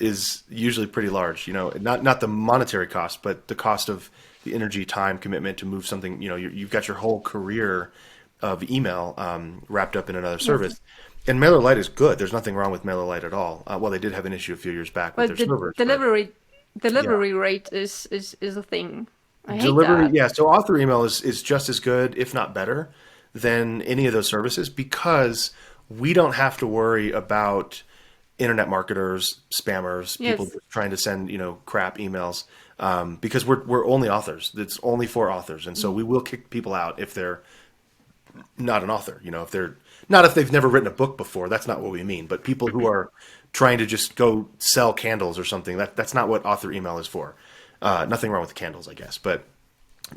is usually pretty large. You know, not the monetary cost, but the cost of the energy, time, commitment to move something. You know, you've got your whole career of email wrapped up in another service. And MailerLite is good. There's nothing wrong with MailerLite at all. Well, they did have an issue a few years back with But their the servers. but- delivery rate is a thing. I hate Delivery, that. yeah. So author email is just as good, if not better, than any of those services because we don't have to worry about internet marketers, spammers, people Yes. trying to send crap emails because we're only authors. It's only for authors, and so we will kick people out if they're not an author. If they're not if they've never written a book before. That's not what we mean. But people who are trying to just go sell candles or something. That's not what author email is for. Nothing wrong with the candles, I guess. But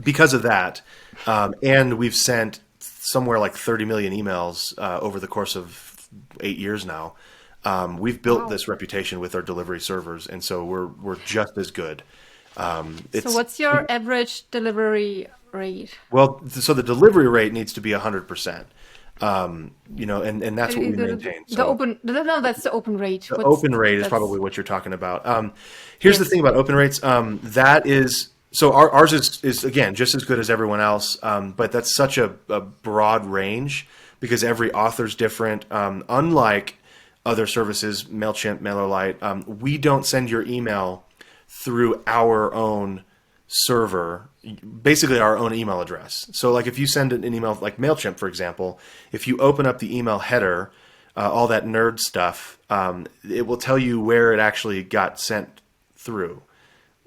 because of that, and we've sent somewhere like 30 million emails over the course of 8 years now. We've built this reputation with our delivery servers, and so we're just as good. So what's your average delivery rate? Well, so the delivery rate needs to be 100%. And that's what we maintain. That's the open rate. The open rate is probably what you're talking about. Here's the thing about open rates. That is so ours is again just as good as everyone else, but that's such a broad range because every author's different. Unlike other services, MailChimp, MailerLite, we don't send your email through our own server, basically our own email address. So like if you send an email like MailChimp, for example, if you open up the email header, all that nerd stuff, it will tell you where it actually got sent through,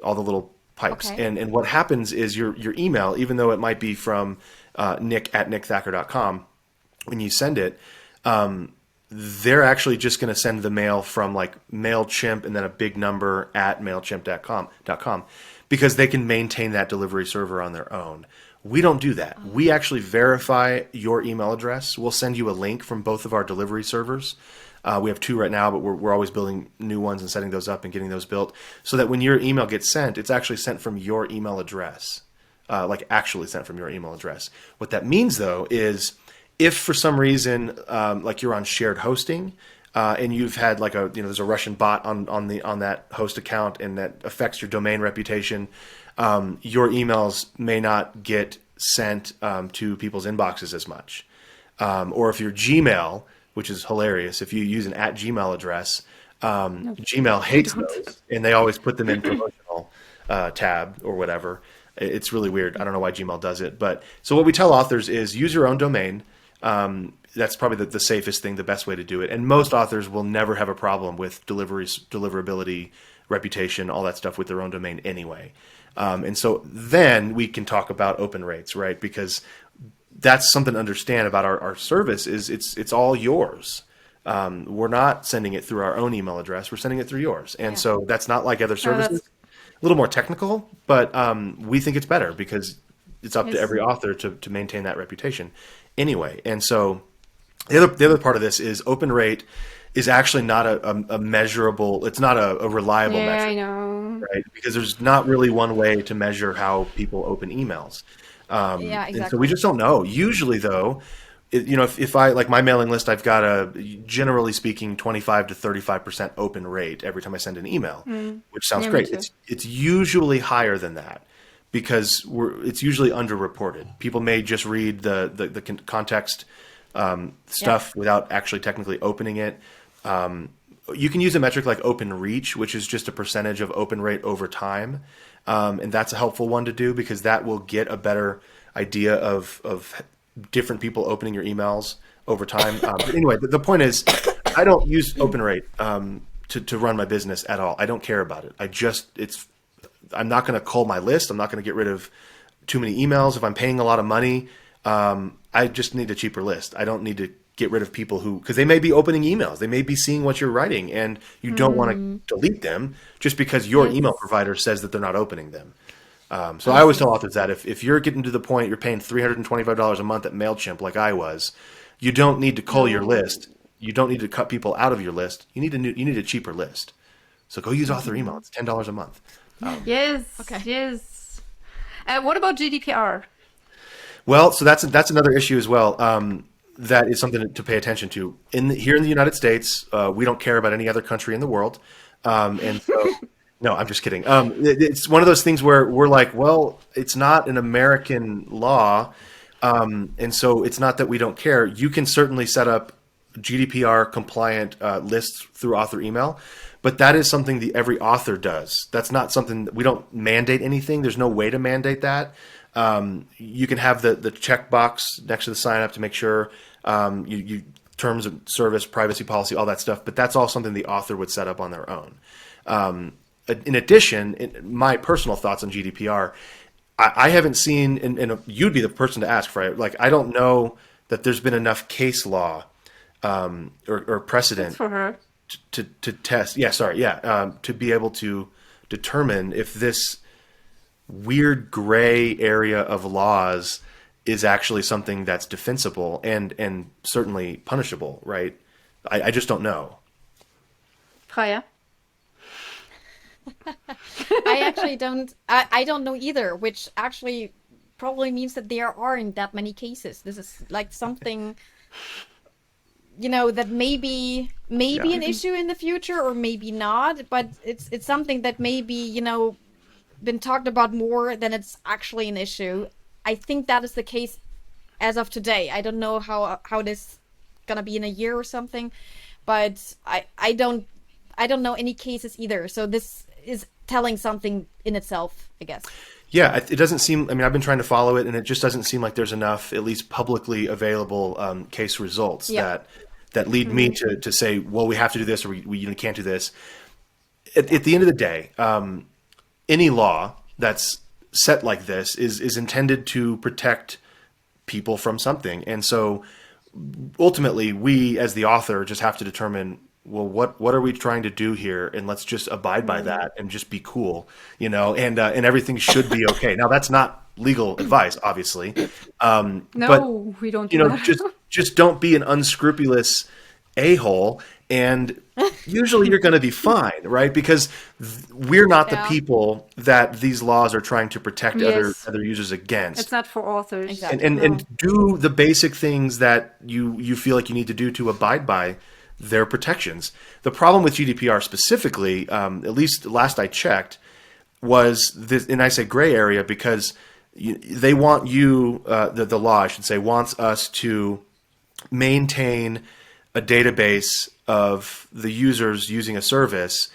all the little pipes. Okay. And what happens is your email, even though it might be from nick@nickthacker.com, when you send it, they're actually just going to send the mail from like MailChimp and then a big number at MailChimp.com because they can maintain that delivery server on their own. We don't do that. We actually verify your email address. We'll send you a link from both of our delivery servers. We have 2 right now, but we're always building new ones and setting those up and getting those built so that when your email gets sent, it's actually sent from your email address. like actually sent from your email address. What that means, though, is if for some reason, like you're on shared hosting, and you've had like there's a Russian bot on that host account, and that affects your domain reputation, your emails may not get sent to people's inboxes as much. Or if your Gmail, which is hilarious, if you use an @Gmail address, Gmail hates those, and they always put them in promotional tab or whatever. It's really weird. I don't know why Gmail does it. But so what we tell authors is use your own domain. That's probably the safest thing, the best way to do it. And most authors will never have a problem with deliverability, reputation, all that stuff with their own domain anyway. And so then we can talk about open rates, right? Because that's something to understand about our service is it's all yours. We're not sending it through our own email address. We're sending it through yours. And so that's not like other services. A little more technical, but we think it's better because it's up to every author to maintain that reputation anyway. And so the other part of this is open rate is actually not a measurable, it's not a reliable measure. I know. Right? Because there's not really one way to measure how people open emails. Exactly. And so we just don't know. Usually, though, if I like my mailing list, I've got a generally speaking 25 to 35% open rate every time I send an email, which sounds great. It's usually higher than that because it's usually underreported. People may just read the context stuff without actually technically opening it. You can use a metric like open reach, which is just a percentage of open rate over time. And that's a helpful one to do because that will get a better idea of different people opening your emails over time. But anyway, the point is I don't use open rate to run my business at all. I don't care about it. I'm not going to cull my list. I'm not going to get rid of too many emails. If I'm paying a lot of money, I just need a cheaper list. I don't need to get rid of people because they may be opening emails. They may be seeing what you're writing and you don't want to delete them just because your email provider says that they're not opening them. So I always tell authors that if you're getting to the point you're paying $325 a month at MailChimp like I was, you don't need to cull your list. You don't need to cut people out of your list. You need a cheaper list. So go use author email. It's $10 a month. Yes. What about GDPR? Well, so that's another issue as well. That is something to pay attention to. Here in the United States, we don't care about any other country in the world, and so no, I'm just kidding. It's one of those things where we're like, well, it's not an American law, and so it's not that we don't care. You can certainly set up GDPR compliant lists through author email, but that is something that every author does. That's not something we don't mandate anything. There's no way to mandate that. You can have the checkbox next to the sign up to make sure you terms of service, privacy policy, all that stuff. But that's all something the author would set up on their own. In addition, my personal thoughts on GDPR, I haven't seen, and you'd be the person to ask for it. Like, I don't know that there's been enough case law or precedent for her to test. To be able to determine if this weird gray area of laws is actually something that's defensible and certainly punishable, right? I just don't know. Freya? I actually don't. I don't know either, which actually probably means that there aren't that many cases. This is like something, that maybe an issue in the future or maybe not. But it's something that maybe been talked about more than it's actually an issue. I think that is the case as of today. I don't know how this gonna be in a year or something, but I don't know any cases either. So this is telling something in itself, I guess. Yeah, it doesn't seem. I mean, I've been trying to follow it, and it just doesn't seem like there's enough, at least publicly available case results that lead me to say, well, we have to do this, or we can't do this. At the end of the day, any law that's set like this is intended to protect people from something, and so ultimately, we as the author just have to determine, well, what are we trying to do here, and let's just abide by that and just be cool, and everything should be okay. Now, that's not legal advice, obviously. No, but, we don't do that. just don't be an unscrupulous a-hole And usually you're going to be fine, right? Because we're not the Yeah. people that these laws are trying to protect Yes. other users against. It's not for authors. Exactly. And do the basic things that you feel like you need to do to abide by their protections. The problem with GDPR specifically, at least last I checked, was this, and I say gray area because they want you, the law, I should say, wants us to maintain a database of the users using a service,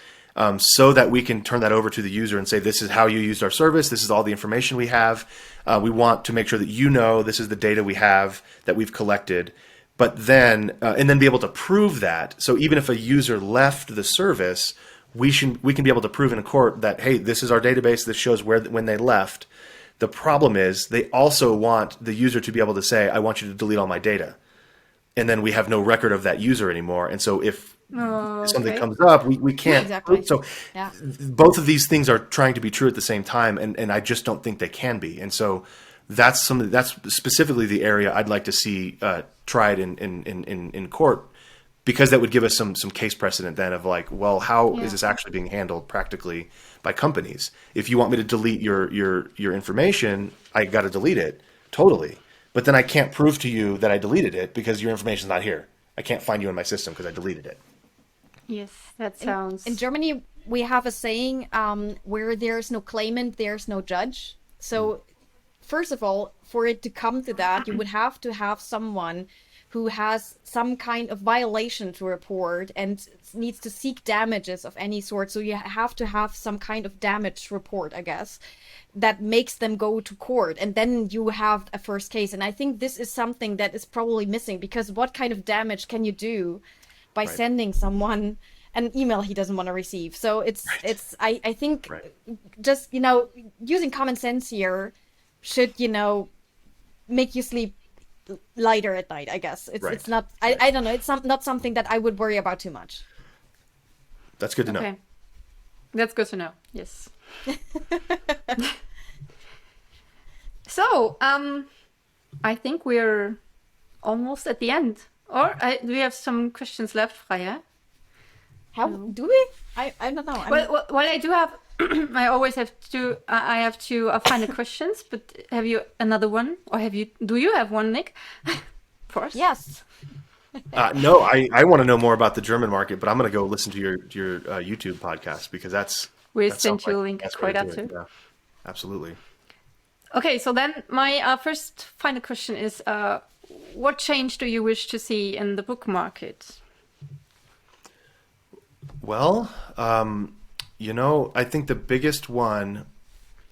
so that we can turn that over to the user and say, this is how you used our service. This is all the information we have. We want to make sure that this is the data we have that we've collected. But then, and then be able to prove that. So even if a user left the service, we can be able to prove in a court that, hey, this is our database. This shows when they left. The problem is they also want the user to be able to say, I want you to delete all my data. And then we have no record of that user anymore. And so if something comes up, we can't. Exactly. So Yeah. both of these things are trying to be true at the same time, and I just don't think they can be. And so that's specifically the area I'd like to see tried in court, because that would give us some case precedent then of like, well, how is this actually being handled practically by companies? If you want me to delete your information, I got to delete it totally. But then I can't prove to you that I deleted it because your information's not here. I can't find you in my system because I deleted it. Yes, that sounds. In Germany, we have a saying, where there's no claimant, there's no judge. So, first of all, for it to come to that, you would have to have someone who has some kind of violation to report and needs to seek damages of any sort. So you have to have some kind of damage report, I guess, that makes them go to court. And then you have a first case. And I think this is something that is probably missing, because what kind of damage can you do by sending someone an email he doesn't want to receive? So I think just, using common sense here should, make you sleep lighter at night, I guess. It's not, I don't know, it's not something that I would worry about too much. That's good to know. Okay. That's good to know. Yes. So, I think we're almost at the end. Or do we have some questions left, Freya? How do we? I don't know. Well, I do have. I always have to. I have to find the questions. But have you another one, or have you? Do you have one, Nick? For us? Yes. No, I want to know more about the German market, but I'm going to go listen to your YouTube podcast, because We'll that send sounds you a like link that's right way to do after. it. Yeah, absolutely. Okay, so then my first final question is, what change do you wish to see in the book market? Well, I think the biggest one,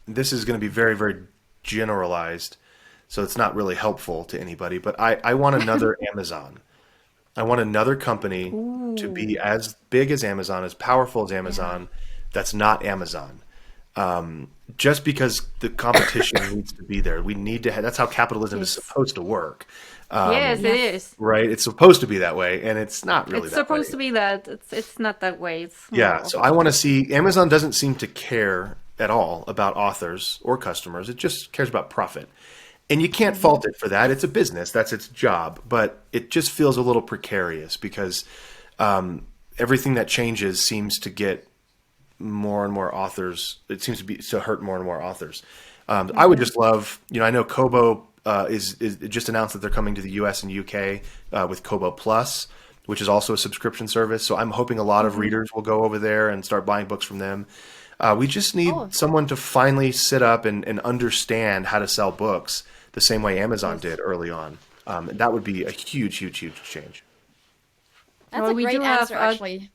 this is going to be very, very generalized, so it's not really helpful to anybody, but I want another Amazon. I want another company to be as big as Amazon, as powerful as Amazon, that's not Amazon. Just because the competition needs to be there. We need to that's how capitalism is supposed to work. Yes, it is. Right? It's supposed to be that way, and it's not really It's that way. supposed to be that. It's not that way. It's Yeah, more so of- I want to see, Amazon doesn't seem to care at all about authors or customers. It just cares about profit. And you can't fault it for that. It's a business. That's its job. But it just feels a little precarious, because everything that changes seems to get more and more authors. It seems to hurt more and more authors. I would just love, I know Kobo is just announced that they're coming to the US and UK with Kobo Plus, which is also a subscription service. So I'm hoping a lot of readers will go over there and start buying books from them. We just need someone to finally sit up and understand how to sell books the same way Amazon did early on. That would be a huge, huge, huge change. That's Well, a we great do have, answer, actually.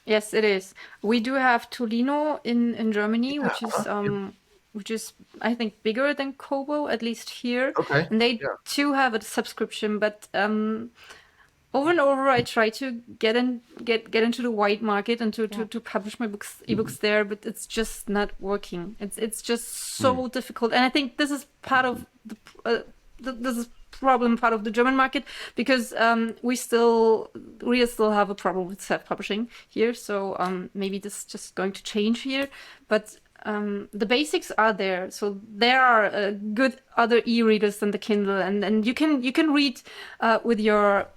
Yes, it is. We do have Tolino in Germany, which is I think bigger than Kobo, at least here. Okay, And they yeah. too have a subscription, but over and over I try to get into the white market and to publish my ebooks there, but it's just not working. It's just so difficult, and I think this is part of this is problem part of the German market, because we still have a problem with self-publishing here. So maybe this is just going to change here, but the basics are there. So there are good other e-readers than the Kindle, and you can read with your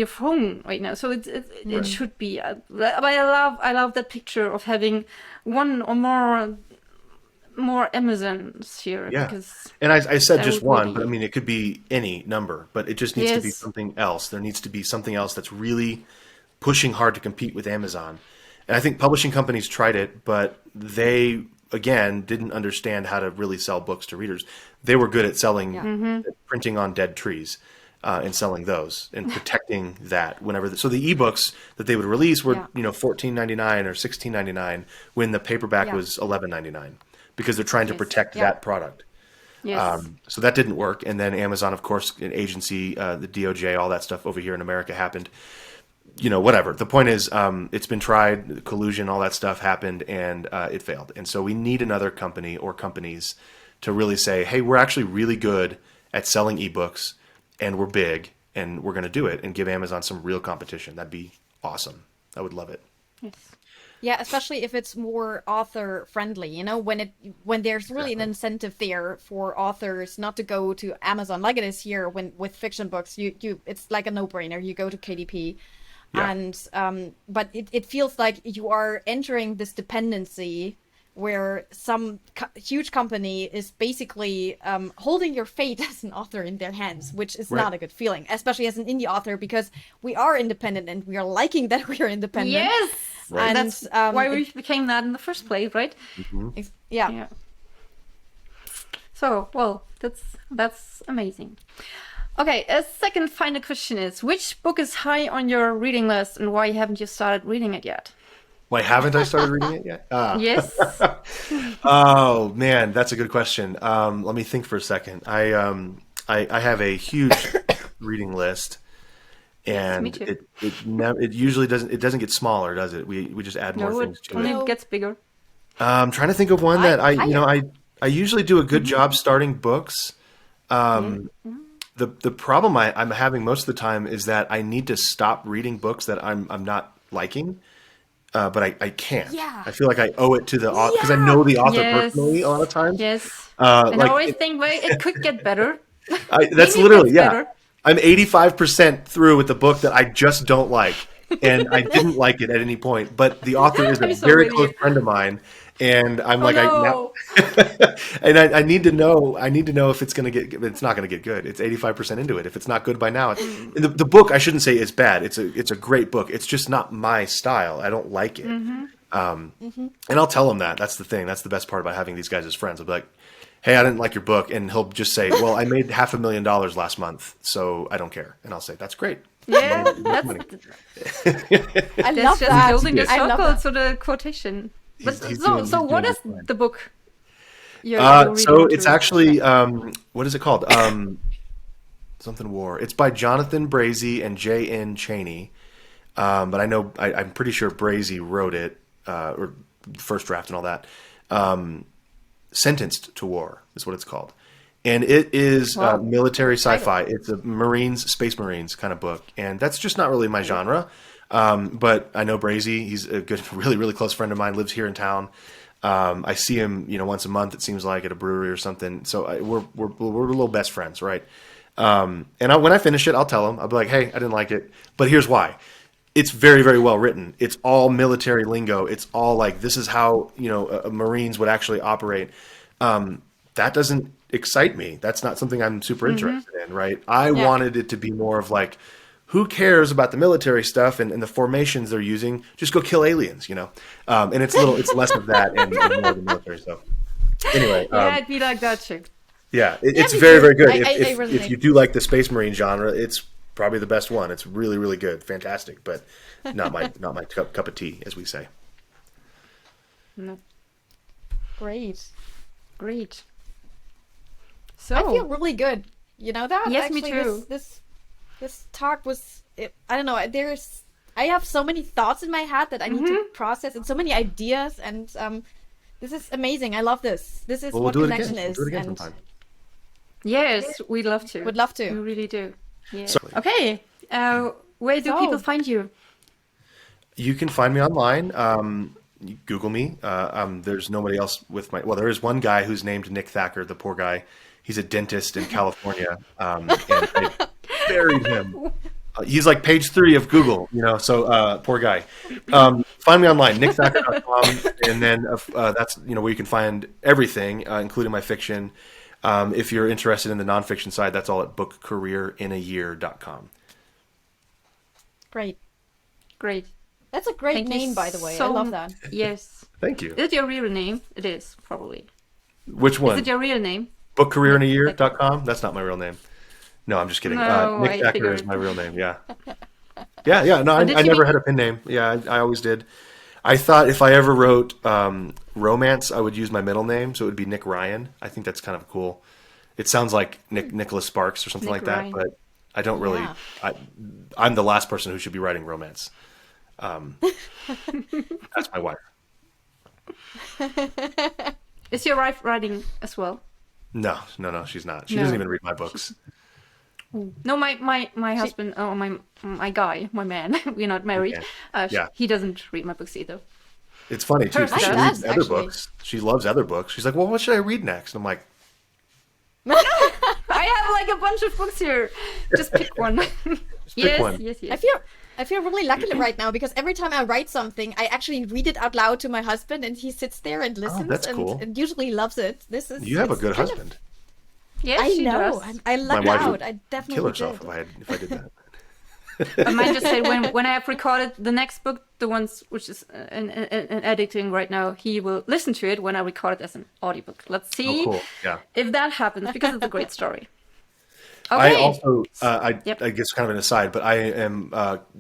phone right now. So it should be. But I love that picture of having one or more Amazons here. Yeah. Because And I said that just would one, really- but I mean, it could be any number, but it just needs to be Yes. something else. There needs to be something else that's really pushing hard to compete with Amazon. And I think publishing companies tried it, but they, again, didn't understand how to really sell books to readers. They were good at selling, printing on dead trees. And selling those and protecting that whenever. So the ebooks that they would release were, $14.99 or $16.99 when the paperback was $11.99 because they're trying to protect that product. Yes. So that didn't work. And then Amazon, of course, an agency, the DOJ, all that stuff over here in America happened. Whatever. The point is, it's been tried, collusion, all that stuff happened, and it failed. And so we need another company or companies to really say, hey, we're actually really good at selling ebooks. And we're big, and we're going to do it, and give Amazon some real competition. That'd be awesome. I would love it. Yes. Yeah, especially if it's more author friendly, when there's really an incentive there for authors not to go to Amazon like it is here when with fiction books, you it's like a no-brainer. You go to KDP. Yeah. And but it feels like you are entering this dependency where some huge company is basically holding your fate as an author in their hands, which is not a good feeling, especially as an indie author, because we are independent and we are liking that we are independent. Yes, Right. and that's why we became that in the first place, right? Yeah. So, well, that's amazing. Okay, a second final question is, which book is high on your reading list, and why haven't you started reading it yet? Why haven't I started reading it yet? Yes. Oh man, that's a good question. Let me think for a second. I have a huge reading list, and me too. it usually doesn't get smaller, does it? We just add more No, things it to only it. gets bigger. I'm trying to think of one that I usually do a good job starting books. The problem I'm having most of the time is that I need to stop reading books that I'm not liking. But I can't. Yeah. I feel like I owe it to the author because I know the author personally a lot of times. Yes. And I always like think, well, it could get better. that's Maybe it literally gets better. I'm 85% through with the book that I just don't like, and I didn't like it at any point. But the author is a I'm so very with close you. friend of mine, and I'm like, no. I need to know. I need to know if it's gonna get. It's not gonna get good. It's 85% into it. If it's not good by now, the book I shouldn't say is bad. It's a great book. It's just not my style. I don't like it. And I'll tell him that. That's the thing. That's the best part about having these guys as friends. I'll be like, hey, I didn't like your book, and he'll just say, well, I made $500,000 last month, so I don't care. And I'll say, that's great. Yeah, Money. I that's love just that. building the I love circle that. to the quotation. But He's so doing what is just fine. the book? You're So reading it's to- actually what is it called? Something War. It's by Jonathan Brazy and J.N. Chaney. But I'm pretty sure Brazy wrote it, or first draft and all that. Sentenced to War is what it's called. And it is military sci-fi. It's a Space Marines kind of book. And that's just not really my genre. But I know Brazy. He's a good, really, really close friend of mine, lives here in town. I see him, once a month, it seems like, at a brewery or something. So we're little best friends, right? And when I finish it, I'll tell him. I'll be like, hey, I didn't like it. But here's why. It's very, very well written. It's all military lingo. It's all like, this is how, Marines would actually operate. That doesn't excite me. That's not something I'm super interested in, right? I wanted it to be more of like, who cares about the military stuff and the formations they're using? Just go kill aliens, And it's less of that and more of the military stuff. Anyway, yeah, it'd be like that too. yeah, it's me very, too. very good. I If resonate. you do like the Space Marine genre, it's probably the best one. It's really, really good, fantastic, but not my cup of tea, as we say. No. Great. Great. So I feel really good. You know that? Yes, me Actually, too. This talk was. I don't know. I have so many thoughts in my head that I need to process, and so many ideas, and this is amazing. I love this. This is Well, what we'll do it connection again. is, We'll do it again and sometime. yes, we'd love to. would love We to. really do. Yeah. So- Okay. Where do So- people find you? You can find me online. Google me. There's nobody else with my. Well, there is one guy who's named Nick Thacker. The poor guy. He's a dentist in California, and I buried him. He's like page 3 of Google, so poor guy. Find me online, nickthacker.com, and then that's where you can find everything, including my fiction. If you're interested in the nonfiction side, that's all at bookcareerinayear.com. Great. Great. That's a great Thank you name, by the way. I so love that. Yes. Thank you. Is it your real name? It is, probably. Which one? Is it your real name? Bookcareerinayear.com? That's not my real name. No, I'm just kidding. No, Nick I Thacker figured. is my real name. Yeah. Yeah. No, I never had a pen name. Yeah, I always did. I thought if I ever wrote romance, I would use my middle name, so it would be Nick Ryan. I think that's kind of cool. It sounds like Nicholas Sparks or something Nick like Ryan. that, but I don't really. Yeah. I'm the last person who should be writing romance. That's my wife. Is your wife writing as well? No, she's not. She No. doesn't even read my books. No, my husband, my guy, my man, we're not married. Okay. Yeah. He doesn't read my books either. It's funny too. Her She does, reads other actually. books. She loves other books. She's like, "Well, what should I read next?" And I'm like, I have like a bunch of books here. Just pick one. pick one. Yes. I feel really lucky right now because every time I write something, I actually read it out loud to my husband, and he sits there and listens, that's cool. and usually loves it. "You have a good kind of- husband." Yes, I she know. does. I lucked wife out. would I Kill definitely herself did. if I did that. I might just say when I have recorded the next book, the ones which is in editing right now, he will listen to it when I record it as an audiobook. Let's see Oh, cool. Yeah. if that happens because it's a great story. I Okay. also, Yep. I guess kind of an aside, but I am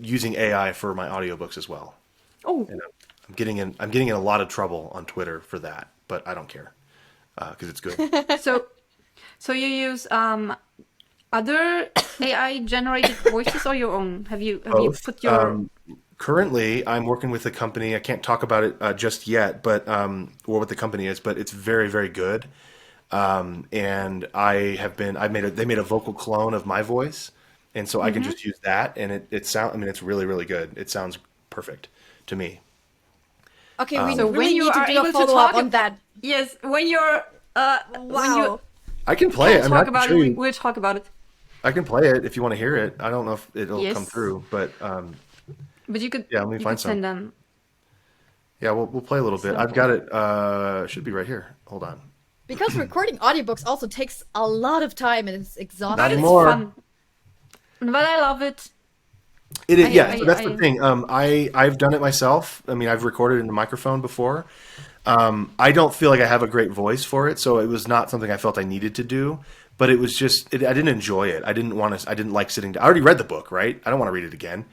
using AI for my audiobooks as well. Oh, I'm getting in a lot of trouble on Twitter for that, but I don't care because it's good. so you use other AI generated voices or your own? Have you Both. put your Currently, I'm working with a company. I can't talk about it just yet, but or what the company is, but it's very, very good. And they made a vocal clone of my voice, and so I can just use that, and it's really, really good. It sounds perfect to me. Okay, we So really when you need to are do able a to follow up talk on that. yes when you're when you Wow. I can play it. I mean, I talk can about show it, you- we'll talk about it. I can play it if you want to hear it. I don't know if it'll Yes. come through, but But you could Yeah, let me you find could send them. yeah, we'll play a little bit. I've got it. It should be right here. Hold on. Because recording audiobooks also takes a lot of time and it's exhausting. Not It's anymore. fun. But I love it. It is, I- so that's I- the thing. I've done it myself. I mean, I've recorded in the microphone before. I don't feel like I have a great voice for it, so it was not something I felt I needed to do. But it was just, I didn't enjoy it. I didn't like sitting down. I already read the book, right? I don't want to read it again.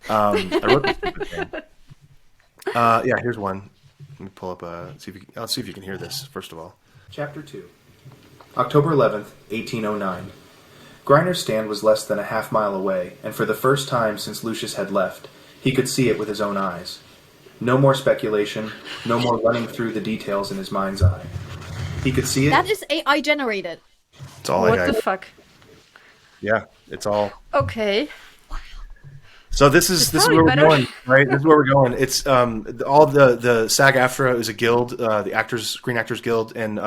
I wrote this stupid thing. Yeah, here's one. Let me pull up. I'll see if you can hear this first of all. Chapter 2. October 11th, 1809. Griner's stand was less than a half mile away, and for the first time since Lucius had left, he could see it with his own eyes. No more speculation, no more running through the details in his mind's eye. He could see it. That is AI generated. It's all What I the got. fuck? Yeah, it's all. Okay. So this is probably where we're better. going, right? This is where we're going. It's all the SAG-AFTRA is a guild, the Screen Actors Guild, and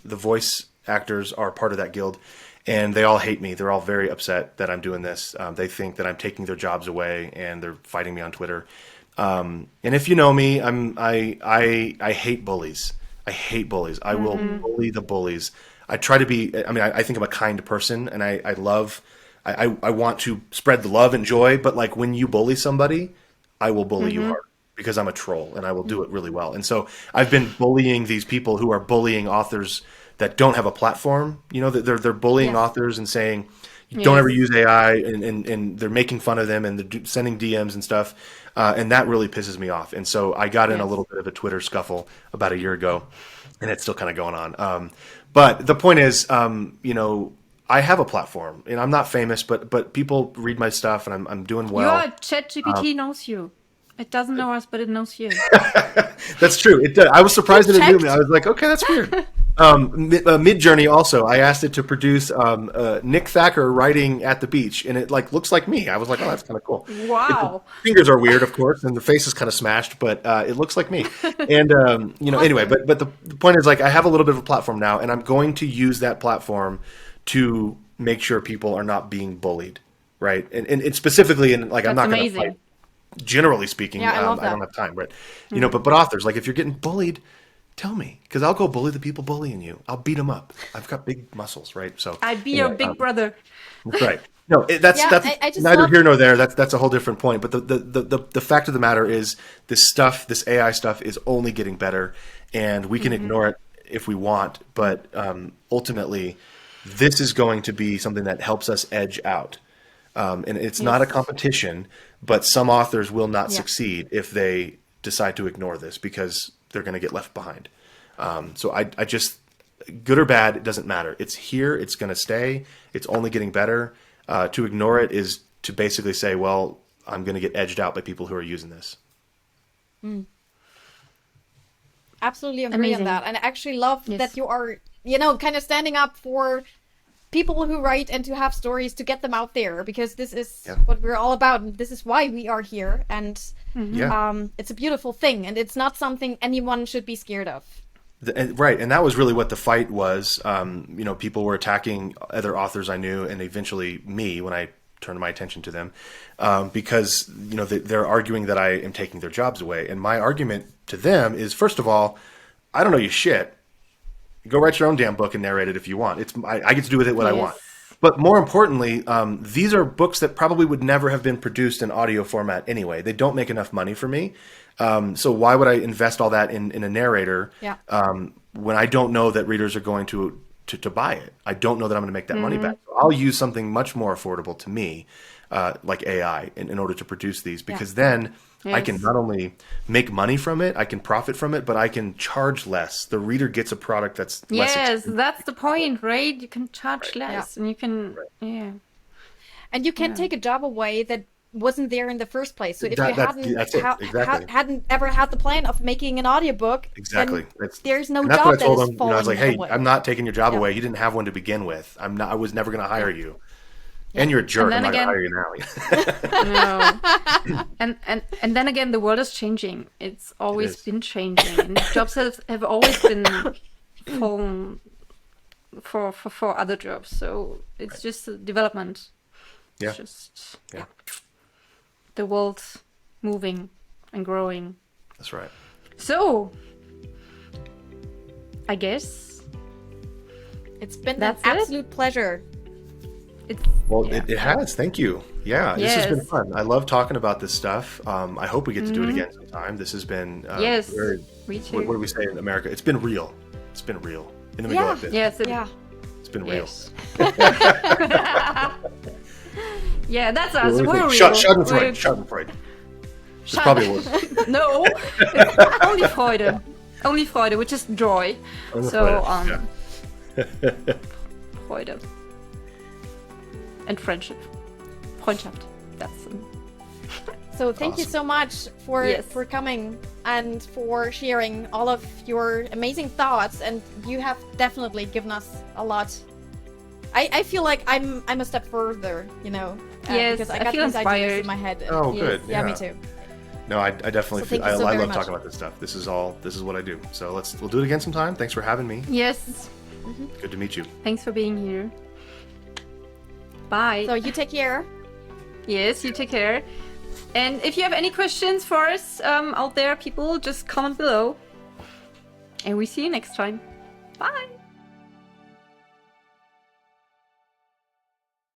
the voice actors are part of that guild, and they all hate me. They're all very upset that I'm doing this. They think that I'm taking their jobs away, and they're fighting me on Twitter. And if you know me, I hate bullies. I hate bullies. I will bully the bullies. I try to be. I mean, I think I'm a kind person, and I love. I want to spread the love and joy, but like when you bully somebody, I will bully you hard because I'm a troll and I will do it really well. And so I've been bullying these people who are bullying authors that don't have a platform. You know, they're bullying Yes. authors and saying, don't Yes. ever use AI, and they're making fun of them and they're sending DMs and stuff. And that really pisses me off. And so I got in a Yes. little bit of a Twitter scuffle about a year ago, and it's still kind of going on. But the point is, you know, I have a platform, and I'm not famous, but people read my stuff, and I'm doing well. Your ChatGPT knows you. It doesn't know us, but it knows you. That's true. It does. I was surprised that You it knew me. checked? I was like, okay, that's weird. Mid-Journey also, I asked it to produce Nick Thacker writing at the beach, and it like looks like me. I was like, oh, that's kind of cool. Wow. The fingers are weird, of course, and the face is kind of smashed, but it looks like me. And anyway, but the point is, like, I have a little bit of a platform now, and I'm going to use that platform to make sure people are not being bullied, right? And specifically, and like, I'm That's not going to amazing. fight. Generally speaking, Yeah, I love I don't that. have time, but but authors, like, if you're getting bullied, tell me, because I'll go bully the people bullying you. I'll beat them up. I've got big muscles, right? So I'd be your big brother. right. No, that's Yeah, that's I just neither love- here nor there. That's a whole different point. But the fact of the matter is, this AI stuff is only getting better, and we can ignore it if we want. But ultimately, this is going to be something that helps us edge out. And it's not a competition, but some authors will not succeed if they decide to ignore this because they're going to get left behind. So I just, good or bad, it doesn't matter. It's here. It's going to stay. It's only getting better. To ignore it is to basically say, well, I'm going to get edged out by people who are using this. Absolutely agree Amazing. on that. And I actually love Yes. that you are, kind of standing up for people who write and to have stories to get them out there, because this is what we're all about. And this is why we are here. And Yeah. it's a beautiful thing. And it's not something anyone should be scared of. Right, and that was really what the fight was. People were attacking other authors I knew, and eventually me when I turned my attention to them, because they're arguing that I am taking their jobs away. And my argument to them is, first of all, I don't know you shit. Go write your own damn book and narrate it if you want. I get to do with it what I want. But more importantly, these are books that probably would never have been produced in audio format anyway. They don't make enough money for me. So why would I invest all that in a narrator when I don't know that readers are going to buy it? I don't know that I'm going to make that money back. So I'll use something much more affordable to me, like AI, in order to produce these, because then I can not only make money from it, I can profit from it, but I can charge less. The reader gets a product that's less expensive. That's the point, right? You can charge less, and you can, And you can take a job away that wasn't there in the first place. So if That's you it, exactly. hadn't ever had the plan of making an audiobook, Exactly. then there's no And that's job what I that told is him. falling I was like, hey, away. I'm not taking your job away. You didn't have one to begin with. I was never going to hire you. And you're a jerk. I'm then not going to hire you now. No. and then again, the world is changing. It's always been changing. And jobs have always been fallen for other jobs. So it's just a development. Yeah. It's just the world's moving and growing. That's right. So I guess It's been an That's it? absolute pleasure. it's It has. Thank you. Yeah, this has been fun. I love talking about this stuff. I hope we get to do it again sometime. This has been Yes, very, me too. what do we say in America? It's been real. It's been real. And then we go like this. Yes, It's been real. yes. Yeah, that's us. What do we We're think? real. Schadenfreude. Schadenfreude. It's probably a word. No, it's only Freude. Only Freude, which is joy. Only So, Freude, Freude. And friendship. Freundschaft. That's So thank you so much for coming and for sharing all of your amazing thoughts. And you have definitely given us a lot. I feel like I'm a step further, Yes, because I I got feel these ideas inspired. in my head. Oh, Yes. good. Yeah, me Yeah. too. No, I definitely So feel. thank you so I very love much. talking about this stuff. This is what I do. So we'll do it again sometime. Thanks for having me. yes. Good to meet you. Thanks for being here. Bye. So you take care. Yes, you take care. And if you have any questions for us out there, people, just comment below. And we see you next time. Bye.